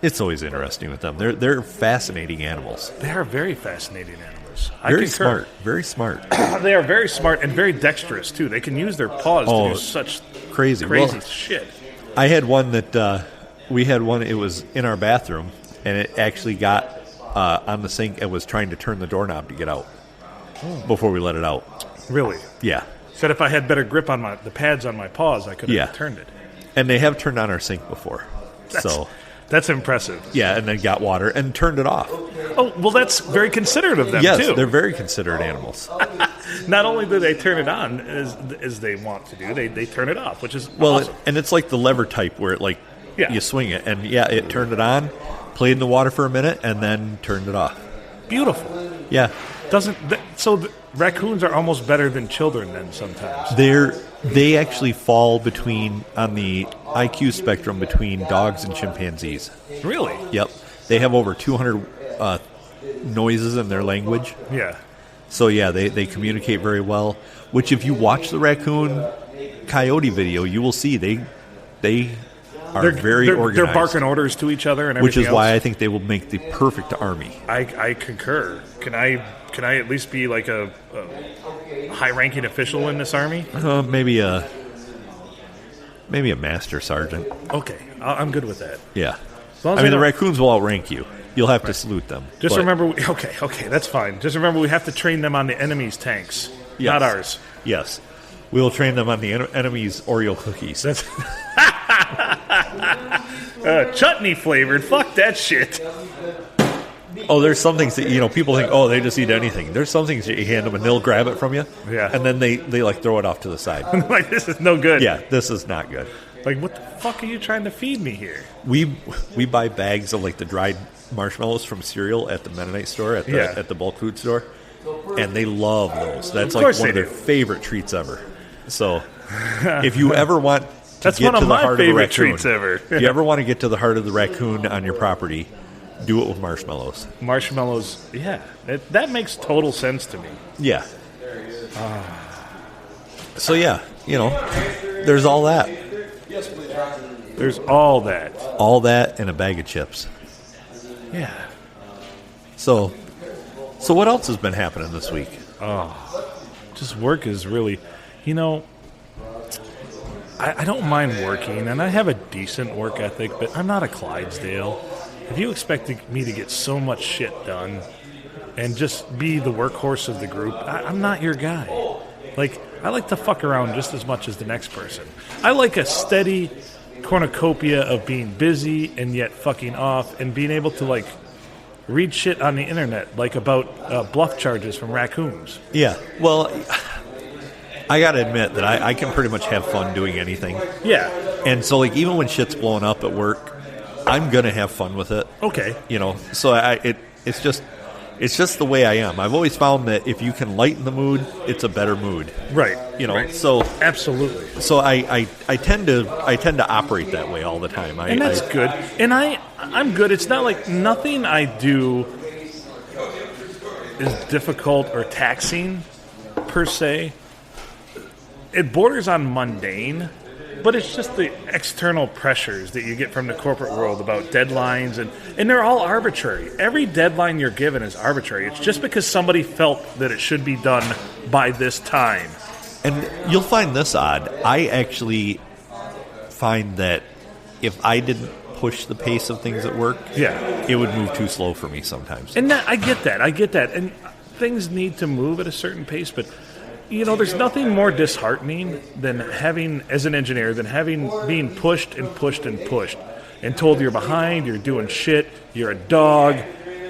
it's always interesting with them. They're fascinating animals. They are very fascinating animals. Very smart. Very smart. They are very smart and very dexterous, too. They can use their paws to do such crazy shit. I had one that... we had one, it was in our bathroom, and it actually got on the sink and was trying to turn the doorknob to get out before we let it out. Really? Yeah. Said if I had better grip on the pads on my paws, I could have turned it. And they have turned on our sink before. That's impressive. Yeah, and then got water and turned it off. Oh, well, that's very considerate of them, too. Yes, they're very considerate animals. Not only do they turn it on as they want to do, they turn it off, which is awesome. And it's like the lever type where it you swing it, and it turned it on, played in the water for a minute, and then turned it off. Beautiful. Yeah. Raccoons are almost better than children then sometimes. They actually fall on the IQ spectrum between dogs and chimpanzees. Really? Yep. They have over 200 noises in their language. Yeah. So, yeah, they communicate very well, which if you watch the raccoon coyote video, you will see they are very organized. They're barking orders to each other and everything which is why I think they will make the perfect army. I concur. Can I at least be like a high-ranking official in this army? Maybe a master sergeant. Okay, I'm good with that. Yeah. The raccoons will outrank you. You'll have to salute them. Just remember, okay, that's fine. Just remember we have to train them on the enemy's tanks, not ours. Yes. We will train them on the enemy's Oreo cookies. That's chutney flavored. Fuck that shit. Oh, there's some things that, people think, they just eat anything. There's some things that you hand them and they'll grab it from you. Yeah. And then they throw it off to the side. Like, this is no good. Yeah, this is not good. Like, what the fuck are you trying to feed me here? We buy bags of, the dried marshmallows from cereal at the Mennonite store, at the bulk food store. And they love those. That's one of their favorite treats ever. So, if you ever want to get to the heart of the raccoon, treats ever. If you ever want to get to the heart of the raccoon on your property, do it with marshmallows. Marshmallows, yeah. That makes total sense to me. Yeah. So, yeah, there's all that. There's all that. All that and a bag of chips. Yeah. So what else has been happening this week? Just work is really, I don't mind working, and I have a decent work ethic, but I'm not a Clydesdale. If you expect me to get so much shit done and just be the workhorse of the group, I'm not your guy. I like to fuck around just as much as the next person. I like a steady cornucopia of being busy and yet fucking off and being able to, read shit on the internet, about bluff charges from raccoons. Yeah. Well, I got to admit that I can pretty much have fun doing anything. Yeah. And so, even when shit's blowing up at work, I'm going to have fun with it. Okay. So it's just the way I am. I've always found that if you can lighten the mood, it's a better mood. Right. Right. So absolutely. So I tend to operate that way all the time. And that's good. And I'm good. It's not like nothing I do is difficult or taxing per se. It borders on mundane, but it's just the external pressures that you get from the corporate world about deadlines, and they're all arbitrary. Every deadline you're given is arbitrary. It's just because somebody felt that it should be done by this time. And you'll find this odd. I actually find that if I didn't push the pace of things at work, it would move too slow for me sometimes. And I get that. And things need to move at a certain pace, but there's nothing more disheartening than as an engineer, being pushed and pushed and pushed and told you're behind, you're doing shit, you're a dog,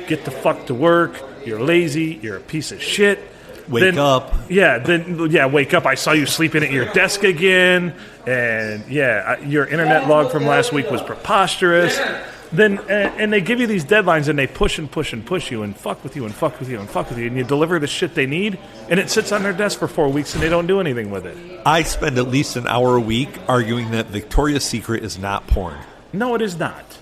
get the fuck to work, you're lazy, you're a piece of shit. Wake up. Wake up. I saw you sleeping at your desk again, and your internet log from last week was preposterous. Then and they give you these deadlines, and they push and push and push you, and fuck with you, and fuck with you, and fuck with you, and you deliver the shit they need, and it sits on their desk for 4 weeks, and they don't do anything with it. I spend at least an hour a week arguing that Victoria's Secret is not porn. No, it is not.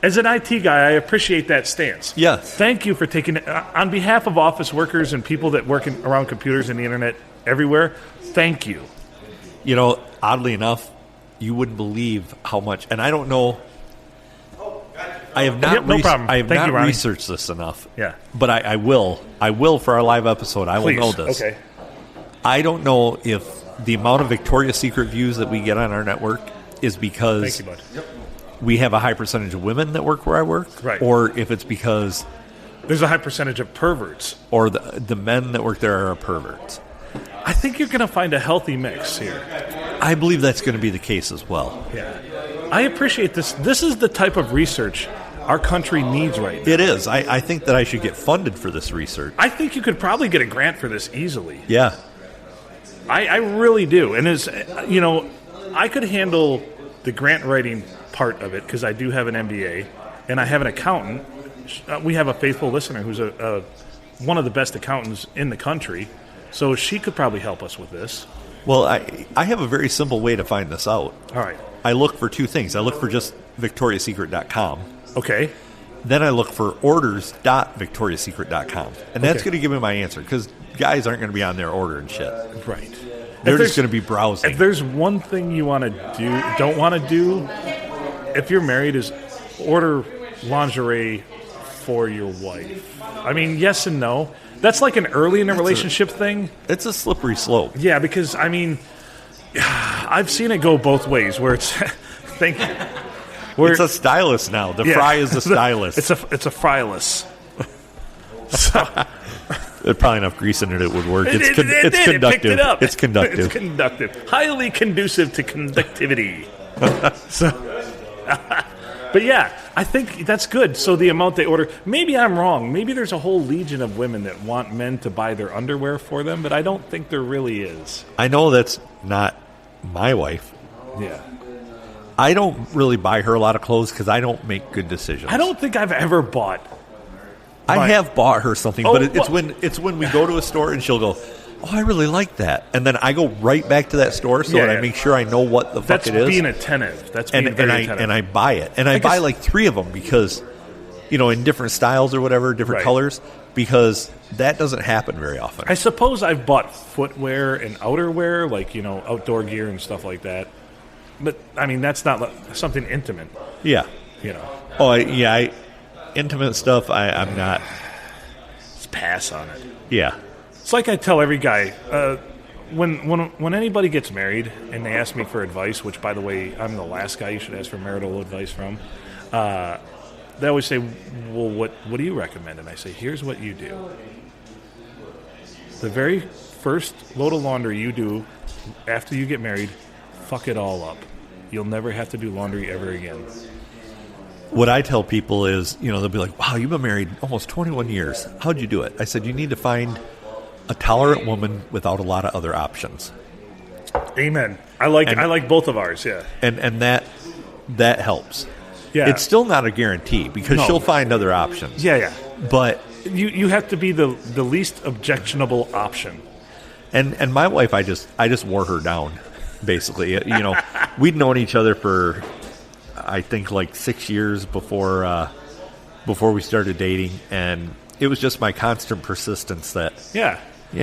As an IT guy, I appreciate that stance. Yes. Thank you for taking it. On behalf of office workers and people that work around computers and the internet everywhere, thank you. You know, oddly enough, you wouldn't believe how much, and I don't know. I have not. Yep, no problem. I have Thank not you, Ronnie. researched this enough. Yeah. But I will. I will for our live episode. I Please. will know this. Okay. I don't know if the amount of Victoria's Secret views that we get on our network is because Thank you, bud. we have a high percentage of women that work where I work, Right. or if it's because There's a high percentage of perverts. or the men that work there are perverts. I think you're going to find a healthy mix here. I believe that's going to be the case as well. Yeah. I appreciate this. This is the type of research our country needs right now. It is. I think that I should get funded for this research. I think you could probably get a grant for this easily. Yeah. I really do. And as you know, I could handle the grant writing part of it because I do have an MBA and I have an accountant. We have a faithful listener who's one of the best accountants in the country, so she could probably help us with this. Well, I have a very simple way to find this out. All right. I look for two things. I look for just VictoriaSecret.com. Okay. Then I look for orders.victoriassecret.com. And that's Okay. going to give me my answer because guys aren't going to be on there ordering shit. Right. They're If just there's- going to be browsing. If there's one thing you want to do, don't want to do, if you're married, is order lingerie for your wife. I mean, yes and no. That's like an early in a relationship thing. It's a slippery slope. Yeah, because, I mean, I've seen it go both ways where it's, thank you. Where, It's a stylus now. The yeah. fry is the stylus. It's a fryless. So, There's probably enough grease in it would work. It's it did. It picked conductive. it up. It's conductive. It's conductive. Highly conducive to conductivity. But yeah, I think that's good. So the amount they order, maybe I'm wrong. Maybe there's a whole legion of women that want men to buy their underwear for them, but I don't think there really is. I know that's not my wife. Yeah. I don't really buy her a lot of clothes because I don't make good decisions. I don't think I've ever bought. I have bought her something, Oh, but it's what? when we go to a store and she'll go, "Oh, I really like that," and then I go right back to that store so Yeah, that yeah. I make sure I know what the That's fuck it is, being attentive. That's being and very I attentive. and I buy it, and I guess- buy like 3 of them because, in different styles or whatever, different Right. colors, because that doesn't happen very often. I suppose I've bought footwear and outerwear, like, outdoor gear and stuff like that. But, I mean, that's not something intimate, Yeah. Oh, intimate stuff. I'm not. Just pass on it. Yeah. It's like I tell every guy, when anybody gets married and they ask me for advice, which, by the way, I'm the last guy you should ask for marital advice from, they always say, well, what do you recommend? And I say, here's what you do. The very first load of laundry you do after you get married, fuck it all up. You'll never have to do laundry ever again. What I tell people is, they'll be like, "Wow, you've been married almost 21 years. How'd you do it?" I said, "You need to find a tolerant woman without a lot of other options." Amen. I like both of ours, yeah. And that helps. Yeah. It's still not a guarantee because No. she'll find other options. Yeah. But You have to be the least objectionable option. and my wife, I just wore her down, basically. We'd known each other for I think like 6 years before we started dating, and it was just my constant persistence that Yeah.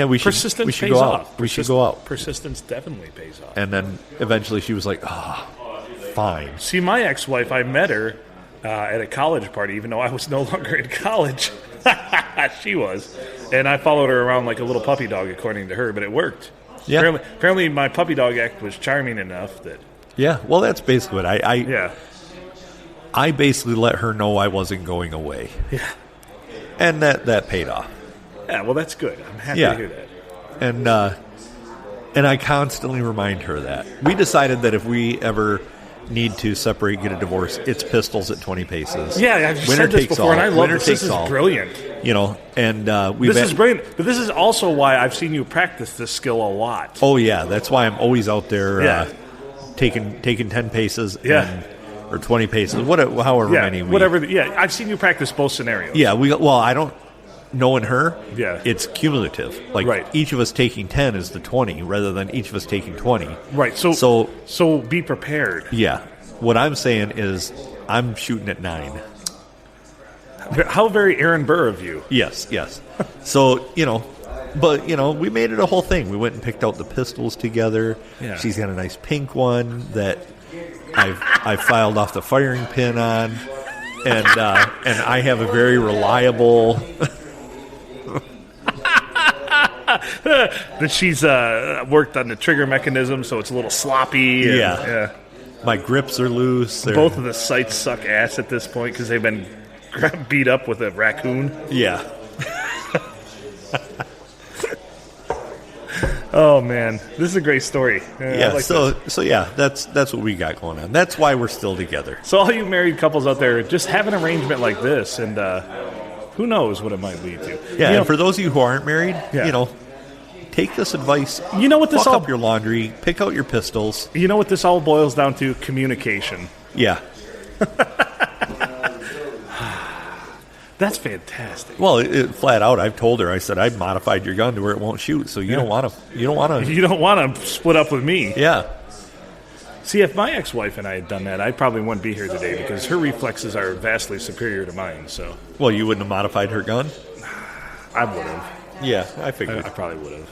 we should Persistence we should pays go off. out. We should go out. Persistence definitely pays off. And then eventually she was like, "Oh, fine." See, my ex-wife, I met her at a college party, even though I was no longer in college. She was. And I followed her around like a little puppy dog, according to her, but it worked. Yeah. Apparently my puppy dog act was charming enough that... Yeah, well, that's basically what Yeah. I basically let her know I wasn't going away. Yeah. And that paid off. Yeah, well, that's good. I'm happy Yeah. to hear that. And I constantly remind her that. We decided that if we ever need to separate, get a divorce, it's pistols at 20 paces. Yeah, I've Winner said this takes before, all. and I love Winner this. This takes is all. brilliant. And we've This is brilliant. But this is also why I've seen you practice this skill a lot. Oh yeah, that's why I'm always out there Yeah. taking 10 paces Yeah. or 20 paces, however Yeah, many. whatever. Yeah, I've seen you practice both scenarios. Yeah, I don't. Knowing her, Yeah. it's cumulative. Like Right. each of us taking 10 is the 20, rather than each of us taking 20. Right. So be prepared. Yeah, what I'm saying is I'm shooting at 9. How very Aaron Burr of you. Yes. So, but, we made it a whole thing. We went and picked out the pistols together. Yeah. She's got a nice pink one that I filed off the firing pin on. And I have a very reliable... that she's worked on the trigger mechanism, so it's a little sloppy. And, Yeah. My grips are loose. Both of the sights suck ass at this point because they've been beat up with a raccoon. Yeah. Oh man, this is a great story. Yeah. I like so this. yeah, that's what we got going on. That's why we're still together. So all you married couples out there, just have an arrangement like this, and who knows what it might lead to. Yeah. And for those of you who aren't married, Yeah. take this advice. You know what this fuck all up your laundry. Pick out your pistols. You know what this all boils down to? Communication. Yeah. That's fantastic. Well, flat out, I've told her. I said I modified your gun to where it won't shoot. So you don't want to. You don't want to. You don't want to split up with me. Yeah. See, if my ex-wife and I had done that, I probably wouldn't be here today because her reflexes are vastly superior to mine. So Well, you wouldn't have modified her gun. I would have. Yeah, I figured. I probably would have.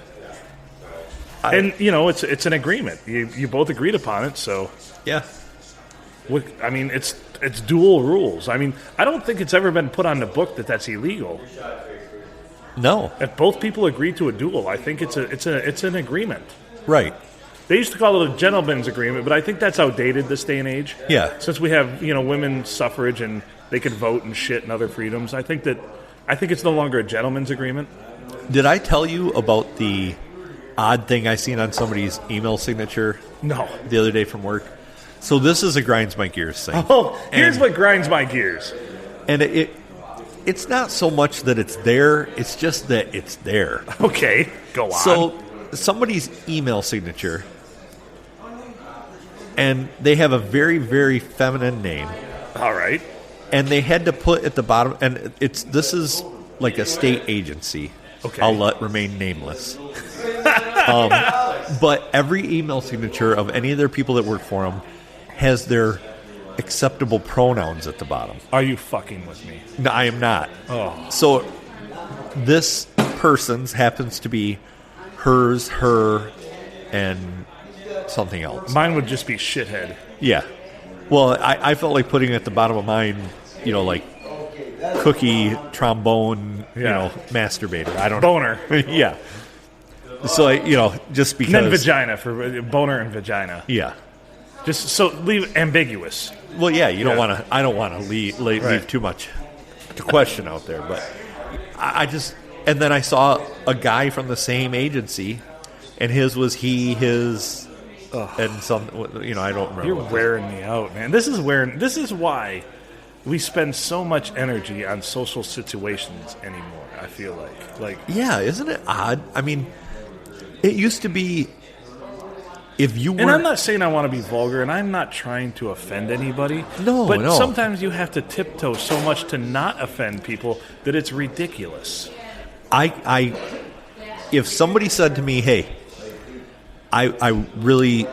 And it's an agreement. You both agreed upon it. So Yeah. I mean, it's dual rules. I mean, I don't think it's ever been put on the book that that's illegal. No. If both people agree to a duel, I think it's an agreement. Right. They used to call it a gentleman's agreement, but I think that's outdated this day and age. Yeah. Since we have women's suffrage and they can vote and shit and other freedoms, I think it's no longer a gentleman's agreement. Did I tell you about the odd thing I seen on somebody's email signature No. the other day from work? So this is a grinds my gears thing. Oh, here's what grinds my gears. And it's not so much that it's there, it's just that it's there. Okay, go on. So somebody's email signature, and they have a very, very feminine name, All right. and they had to put at the bottom, and this is like a state agency. Okay. I'll let remain nameless. But every email signature of any of their people that work for them has their acceptable pronouns at the bottom. Are you fucking with me? No, I am not. Oh. So this person's happens to be hers, her, and something else. Mine would just be shithead. Yeah. Well, I felt like putting at the bottom of mine, like cookie, trombone, Yeah. masturbator. I don't know. Boner. Yeah. So, just because. And then vagina for boner and vagina. Yeah. Just so leave ambiguous. Well, yeah, you don't Yeah. want to. I don't want to leave Right. too much to question out there, but I just. And then I saw a guy from the same agency, and his was he, his, and some. I don't remember. You're what wearing me out, man. This is why we spend so much energy on social situations anymore. I feel like Yeah, isn't it odd? I mean, it used to be. If you were, and I'm not saying I want to be vulgar, and I'm not trying to offend anybody. No, but no. sometimes you have to tiptoe so much to not offend people that it's ridiculous. if somebody said to me, "Hey, I really,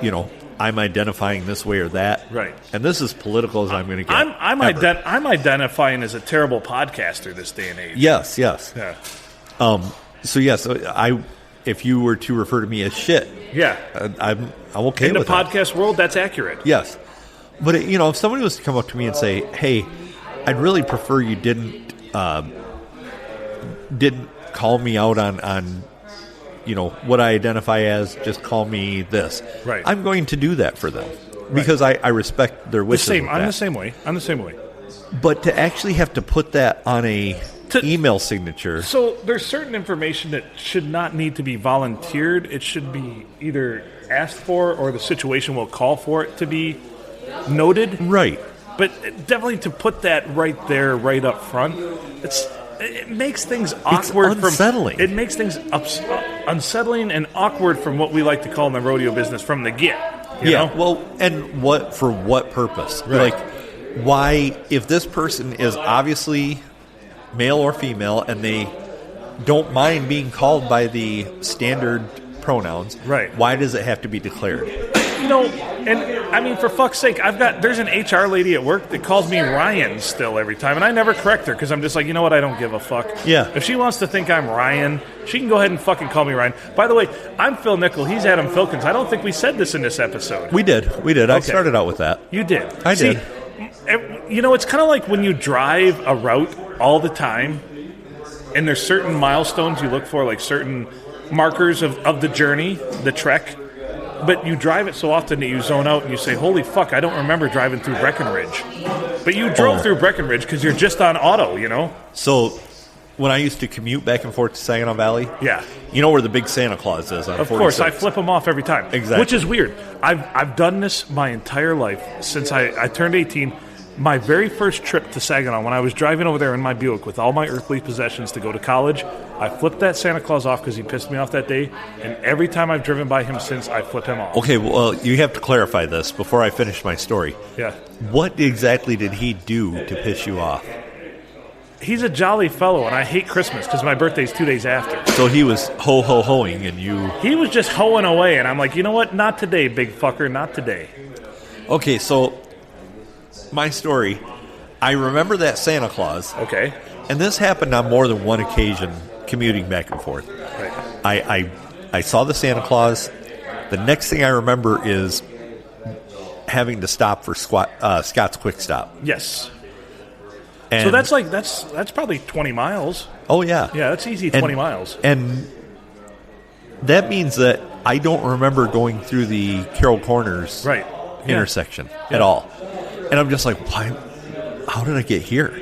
I'm identifying this way or that," Right. and this is political as I'm going to get. I'm identifying as a terrible podcaster this day and age. Yes. Yeah. So yes, if you were to refer to me as shit, Yeah. I'm okay In the with that. podcast world, that's accurate. Yes, but if somebody was to come up to me and say, "Hey, I'd really prefer you didn't call me out on what I identify as, just call me this," Right. I'm going to do that for them because I respect their The wishes. same. with I'm that. the same way. But to actually have to put that on a To- email signature, So there's certain information that should not need to be volunteered. It should be either asked for or the situation will call for it to be noted. right? But definitely to put that right there, right up front, it makes things awkward. unsettling. It makes things unsettling and awkward from what we like to call in the rodeo business from the get. You know? Well, and for what purpose? Right. Like, why, if this person is obviously male or female and they don't mind being called by the standard pronouns, Right. why does it have to be declared? and I mean, for fuck's sake, there's an HR lady at work that calls me Ryan still every time, and I never correct her because I'm just like, you know what, I don't give a fuck. Yeah. If she wants to think I'm Ryan, she can go ahead and fucking call me Ryan. By the way, I'm Phil Nickel. He's Adam Filkins. I don't think we said this in this episode. We did. I started out with that. You did. I did. It's kind of like when you drive a route all the time, and there's certain milestones you look for, like certain markers of the journey, the trek, but you drive it so often that you zone out and you say, holy fuck, I don't remember driving through Breckenridge. But you drove through Breckenridge because you're just on auto, you know? So when I used to commute back and forth to Saginaw Valley, yeah, you know where the big Santa Claus is on 46. Of course, I flip them off every time. Exactly. Which is weird. I've done this my entire life since I turned 18. My very first trip to Saginaw, when I was driving over there in my Buick with all my earthly possessions to go to college, I flipped that Santa Claus off because he pissed me off that day, and every time I've driven by him since, I flip him off. Okay, well, you have to clarify this before I finish my story. Yeah. What exactly did he do to piss you off? He's a jolly fellow, and I hate Christmas because my birthday's 2 days after. So he was ho-ho-hoing, and you... He was just hoeing away, and I'm like, you know what? Not today, big fucker, not today. Okay, so... my story, I remember that Santa Claus. Okay. And this happened on more than one occasion, commuting back and forth. Right. I saw the Santa Claus. The next thing I remember is having to stop for Scott's Quick Stop. Yes. And So that's probably 20 miles. Oh, yeah. Yeah, that's easy 20 miles. And that means that I don't remember going through the Carroll Corners Right. intersection at all. And I'm just like, why? How did I get here?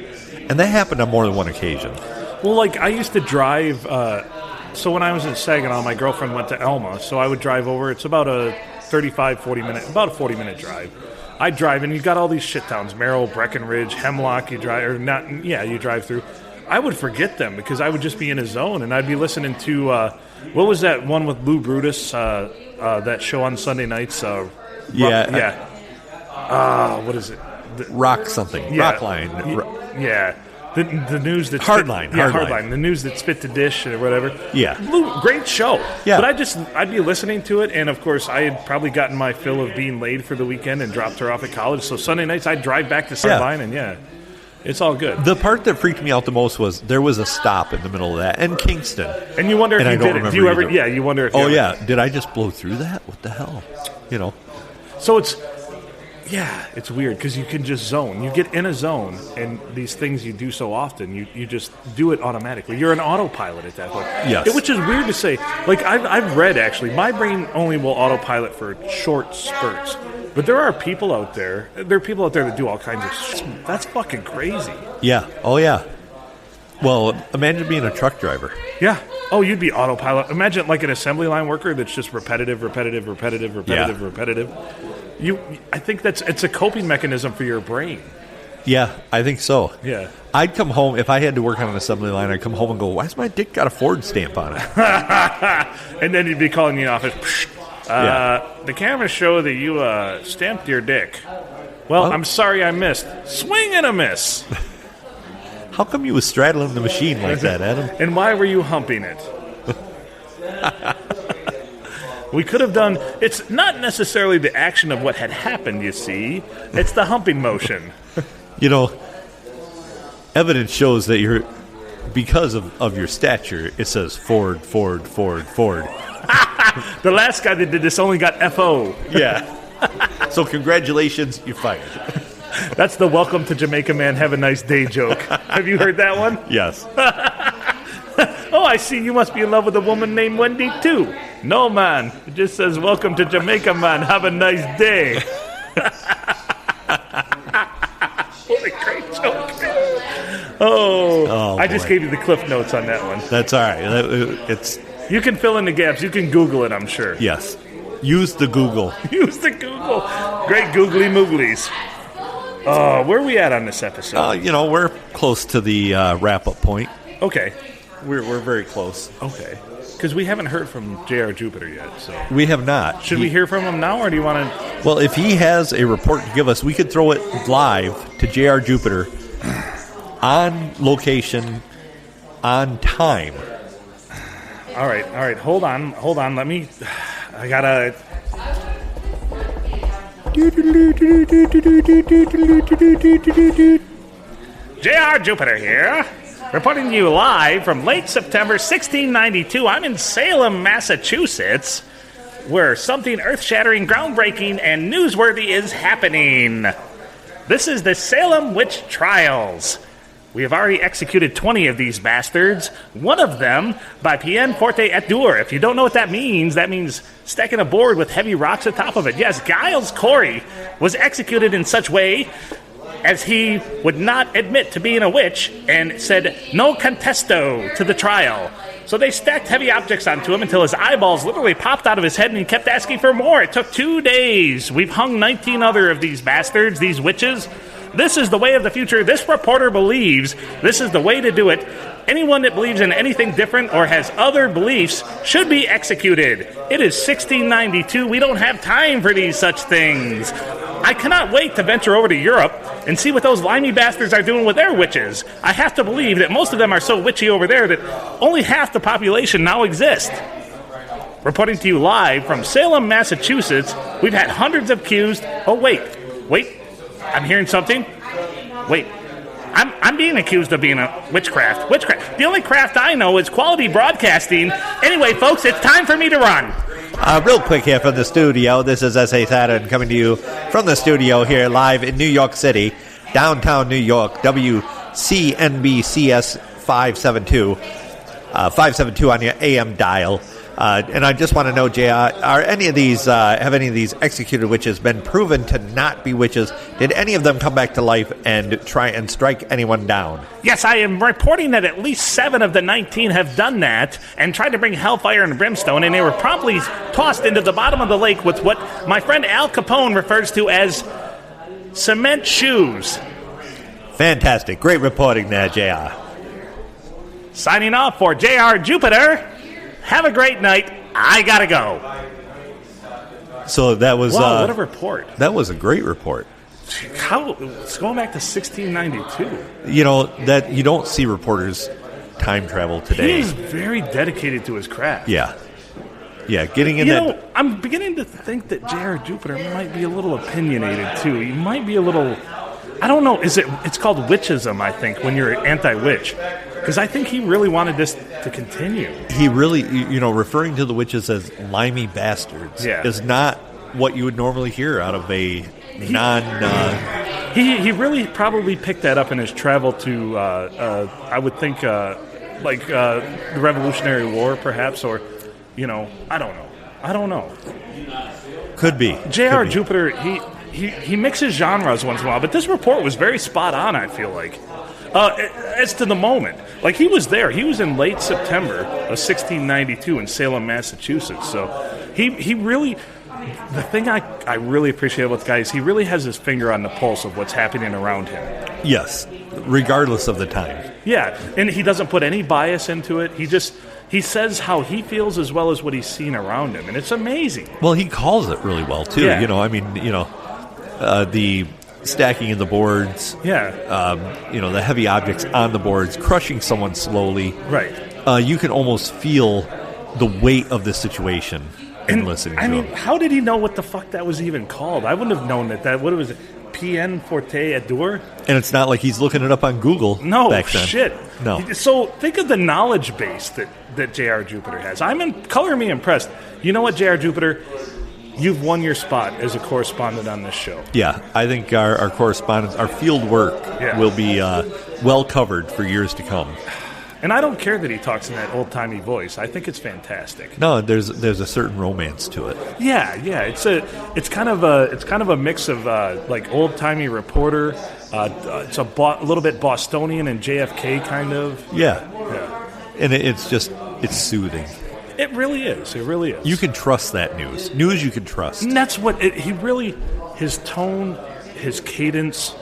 And that happened on more than one occasion. Well, like, I used to drive, so when I was in Saginaw, my girlfriend went to Elma, so I would drive over. It's about a 40-minute drive. I'd drive, and you got all these shit towns, Merrill, Breckenridge, Hemlock, you drive through. I would forget them because I would just be in a zone, and I'd be listening to, what was that one with Lou Brutus, that show on Sunday nights? Yeah. What is it? Rock something. Rockline. Yeah. The news that's Hardline. Hardline. The news that spit to dish or whatever. Yeah. Great show. Yeah. But I'd be listening to it, and of course I had probably gotten my fill of being laid for the weekend and dropped her off at college. So Sunday nights I'd drive back to Sunline, and it's all good. The part that freaked me out the most was there was a stop in the middle of that, and Kingston. And you wonder if you did it. Do you ever? Yeah, you wonder if. Did I just blow through that? What the hell? You know. So it's weird because you can just zone. You get in a zone, and these things you do so often, you just do it automatically. You're an autopilot at that point. Yes. Which is weird to say. Like, I've read, actually, my brain only will autopilot for short spurts. But there are people out there. There are people out there that do all kinds of shit. That's fucking crazy. Yeah. Oh, yeah. Well, imagine being a truck driver. Yeah. Oh, you'd be autopilot. Imagine like an assembly line worker that's just repetitive. I think it's a coping mechanism for your brain. Yeah, I think so. Yeah. I'd come home, if I had to work on an assembly line, I'd come home and go, why's my dick got a Ford stamp on it? And then you'd be calling the office, the cameras show that you stamped your dick. Well, I'm sorry I missed. Swing and a miss. How come you was straddling the machine like that, Adam? And why were you humping it? We could have done... It's not necessarily the action of what had happened, you see. It's the humping motion. You know, evidence shows that you're... Because of your stature, it says Ford. The last guy that did this only got F.O. Yeah. So congratulations, you're fired. That's the welcome to Jamaica man, have a nice day joke. Have you heard that one? Yes. Oh, I see you must be in love with a woman named Wendy, too. No, man. It just says, welcome to Jamaica, man. Have a nice day. What a great joke. Oh, I just gave you the cliff notes on that one. That's all right. You can fill in the gaps. You can Google it, I'm sure. Yes. Use the Google. Use the Google. Great googly mooglies. Where are we at on this episode? We're close to the wrap-up point. Okay. We're very close. Okay. Because we haven't heard from J.R. Jupiter yet. So we have not. Should we hear from him now, or do you want to... Well, if he has a report to give us, we could throw it live to J.R. Jupiter on location, on time. All right. Hold on. Let me... I gotta... J.R. Jupiter here, reporting to you live from late September 1692. I'm in Salem, Massachusetts, where something earth-shattering, groundbreaking, and newsworthy is happening. This is the Salem Witch Trials. We have already executed 20 of these bastards, one of them by Pien Forte et Dure. If you don't know what that means stacking a board with heavy rocks atop of it. Yes, Giles Corey was executed in such way as he would not admit to being a witch and said no contesto to the trial. So they stacked heavy objects onto him until his eyeballs literally popped out of his head and he kept asking for more. It took 2 days. We've hung 19 other of these bastards, these witches. This is the way of the future. This reporter believes this is the way to do it. Anyone that believes in anything different or has other beliefs should be executed. It is 1692. We don't have time for these such things. I cannot wait to venture over to Europe and see what those limey bastards are doing with their witches. I have to believe that most of them are so witchy over there that only half the population now exist. Reporting to you live from Salem, Massachusetts, we've had hundreds of accused. Oh, wait. I'm hearing something. Wait. I'm being accused of being a witchcraft. The only craft I know is quality broadcasting. Anyway, folks, it's time for me to run. Real quick here from the studio. This is S.A. Saturn coming to you from the studio here live in New York City, downtown New York, WCNBCS 572 on your AM dial. And I just want to know, JR, have any of these executed witches been proven to not be witches? Did any of them come back to life and try and strike anyone down? Yes, I am reporting that at least 7 of the 19 have done that and tried to bring hellfire and brimstone, and they were promptly tossed into the bottom of the lake with what my friend Al Capone refers to as cement shoes. Fantastic. Great reporting there, JR. Signing off for J.R. Jupiter. Have a great night. I gotta go. So that was... Wow, what a report. That was a great report. It's going back to 1692. You know, that you don't see reporters time travel today. He is very dedicated to his craft. Yeah, getting in that... I'm beginning to think that J.R. Jupiter might be a little opinionated, too. He might be a little... I don't know. It's called witchism, I think, when you're anti-witch. Because I think he really wanted this to continue. He really, referring to the witches as limey bastards is not what you would normally hear out of a He really probably picked that up in his travel to, I would think, the Revolutionary War, perhaps, or, I don't know. Could be. J.R. Jupiter, he mixes genres once in a while, but this report was very spot on, I feel like. As to the moment. Like, he was there. He was in late September of 1692 in Salem, Massachusetts. So he really... The thing I really appreciate about the guy is he really has his finger on the pulse of what's happening around him. Yes, regardless of the time. Yeah, and he doesn't put any bias into it. He says how he feels as well as what he's seen around him, and it's amazing. Well, he calls it really well, too. Yeah. The stacking in the boards. Yeah. The heavy objects on the boards, crushing someone slowly. Right. You can almost feel the weight of the situation in listening to him. How did he know what the fuck that was even called? I wouldn't have known that. What was it? Pien Forte et Dure? And it's not like he's looking it up on Google. No, back then. Shit. No. So think of the knowledge base that J.R. Jupiter has. Color me impressed. You know what, J.R. Jupiter? You've won your spot as a correspondent on this show. Yeah, I think our correspondence, our field work will be well covered for years to come. And I don't care that he talks in that old-timey voice. I think it's fantastic. No, there's a certain romance to it. Yeah. It's kind of a mix of like old-timey reporter. It's a little bit Bostonian and JFK kind of. Yeah. And it's soothing. It really is. You can trust that news. News you can trust. And that's what his tone, his cadence,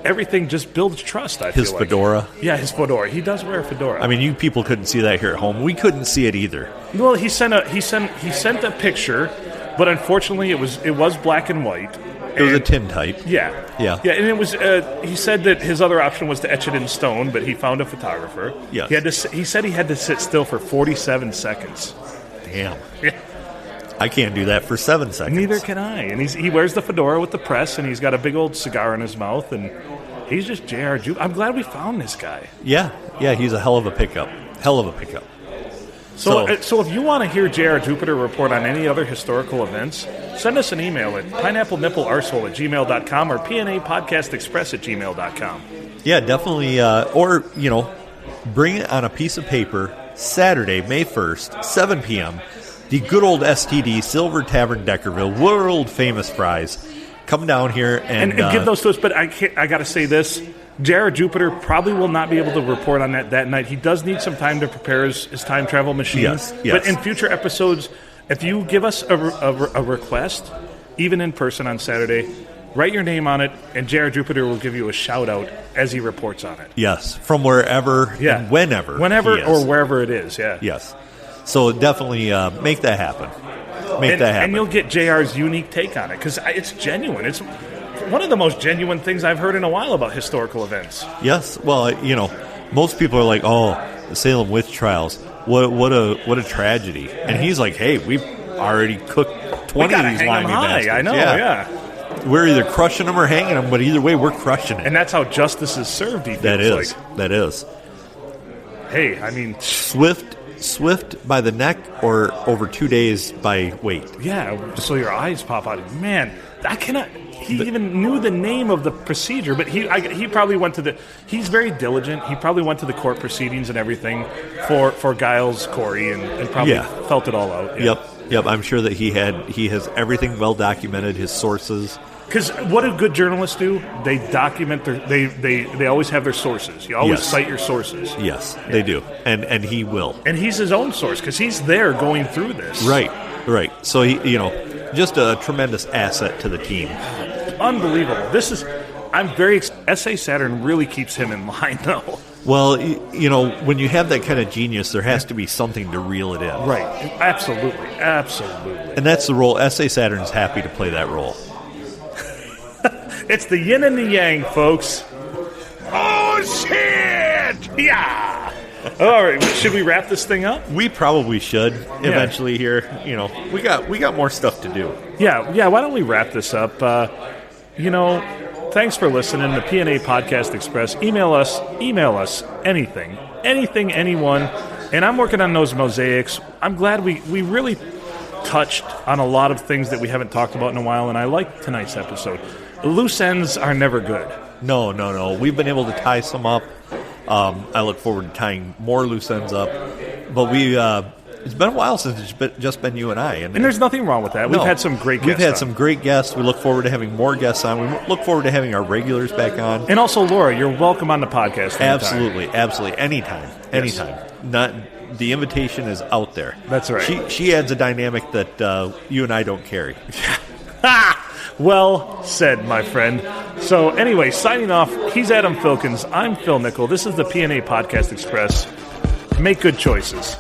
everything just builds trust, I feel like. His fedora? Yeah, his fedora. He does wear a fedora. I mean, you people couldn't see that here at home. We couldn't see it either. Well, he sent a picture, but unfortunately it was black and white. It was a tintype. Yeah, and it was. He said that his other option was to etch it in stone, but he found a photographer. Yes. He said he had to sit still for 47 seconds. Damn. Yeah. I can't do that for 7 seconds. Neither can I. And he wears the fedora with the press, and he's got a big old cigar in his mouth, and he's just J.R. Jupiter. I'm glad we found this guy. Yeah, he's a hell of a pickup. So if you want to hear J.R. Jupiter report on any other historical events, send us an email at pineapplenipplearsehole@gmail.com or pnapodcastexpress@gmail.com. Yeah, definitely. Or, bring it on a piece of paper Saturday, May 1st, 7 p.m., the good old STD, Silver Tavern, Deckerville, world-famous fries. Come down here and give those to us. But I got to say this. J.R. Jupiter probably will not be able to report on that night. He does need some time to prepare his time travel machine. Yes. But in future episodes, if you give us a request, even in person on Saturday, write your name on it, and J.R. Jupiter will give you a shout-out as he reports on it. Yes, from wherever and whenever. Whenever or wherever it is, yeah. Yes. So definitely make that happen. And you'll get JR's unique take on it, because it's genuine. It's one of the most genuine things I've heard in a while about historical events. Yes. Well, most people are like, oh, the Salem witch trials. What a tragedy. And he's like, hey, we've already cooked 20 of these limey bastards. I know, yeah. We're either crushing them or hanging them, but either way, we're crushing it. And that's how justice is served, he That feels is. That is. Hey, I mean... Swift by the neck or over 2 days by weight. Yeah, so your eyes pop out. Man, I cannot... He even knew the name of the procedure, but he probably went to the... He's very diligent. He probably went to the court proceedings and everything for Giles Corey and probably felt it all out. Yeah. Yep. I'm sure that he has everything well documented, his sources. Because what do good journalists do? They document they always have their sources. You always cite your sources. Yes, they do. And he will. And he's his own source because he's there going through this. Right. So he, just a tremendous asset to the team. Unbelievable. I'm very S.A. Saturn really keeps him in line though. Well, when you have that kind of genius, there has to be something to reel it in. Right. Absolutely. And that's the role. S.A. Saturn's happy to play that role. It's the yin and the yang, folks. Oh, shit! Yeah! All right, should we wrap this thing up? We probably should eventually here. We got more stuff to do. Yeah, why don't we wrap this up? Thanks for listening to PNA Podcast Express. Email us anything, anyone. And I'm working on those mosaics. I'm glad we really touched on a lot of things that we haven't talked about in a while, and I like tonight's episode. Loose ends are never good. No. We've been able to tie some up. I look forward to tying more loose ends up. But it's been a while since it's just been you and I. And there's nothing wrong with that. We've had some great guests. We've had some great guests. We look forward to having more guests on. We look forward to having our regulars back on. And also, Laura, you're welcome on the podcast anytime. Absolutely. Anytime. The invitation is out there. That's right. She adds a dynamic that you and I don't carry. Well said, my friend. So anyway, signing off, he's Adam Filkins. I'm Phil Nickel. This is the PNA Podcast Express. Make good choices.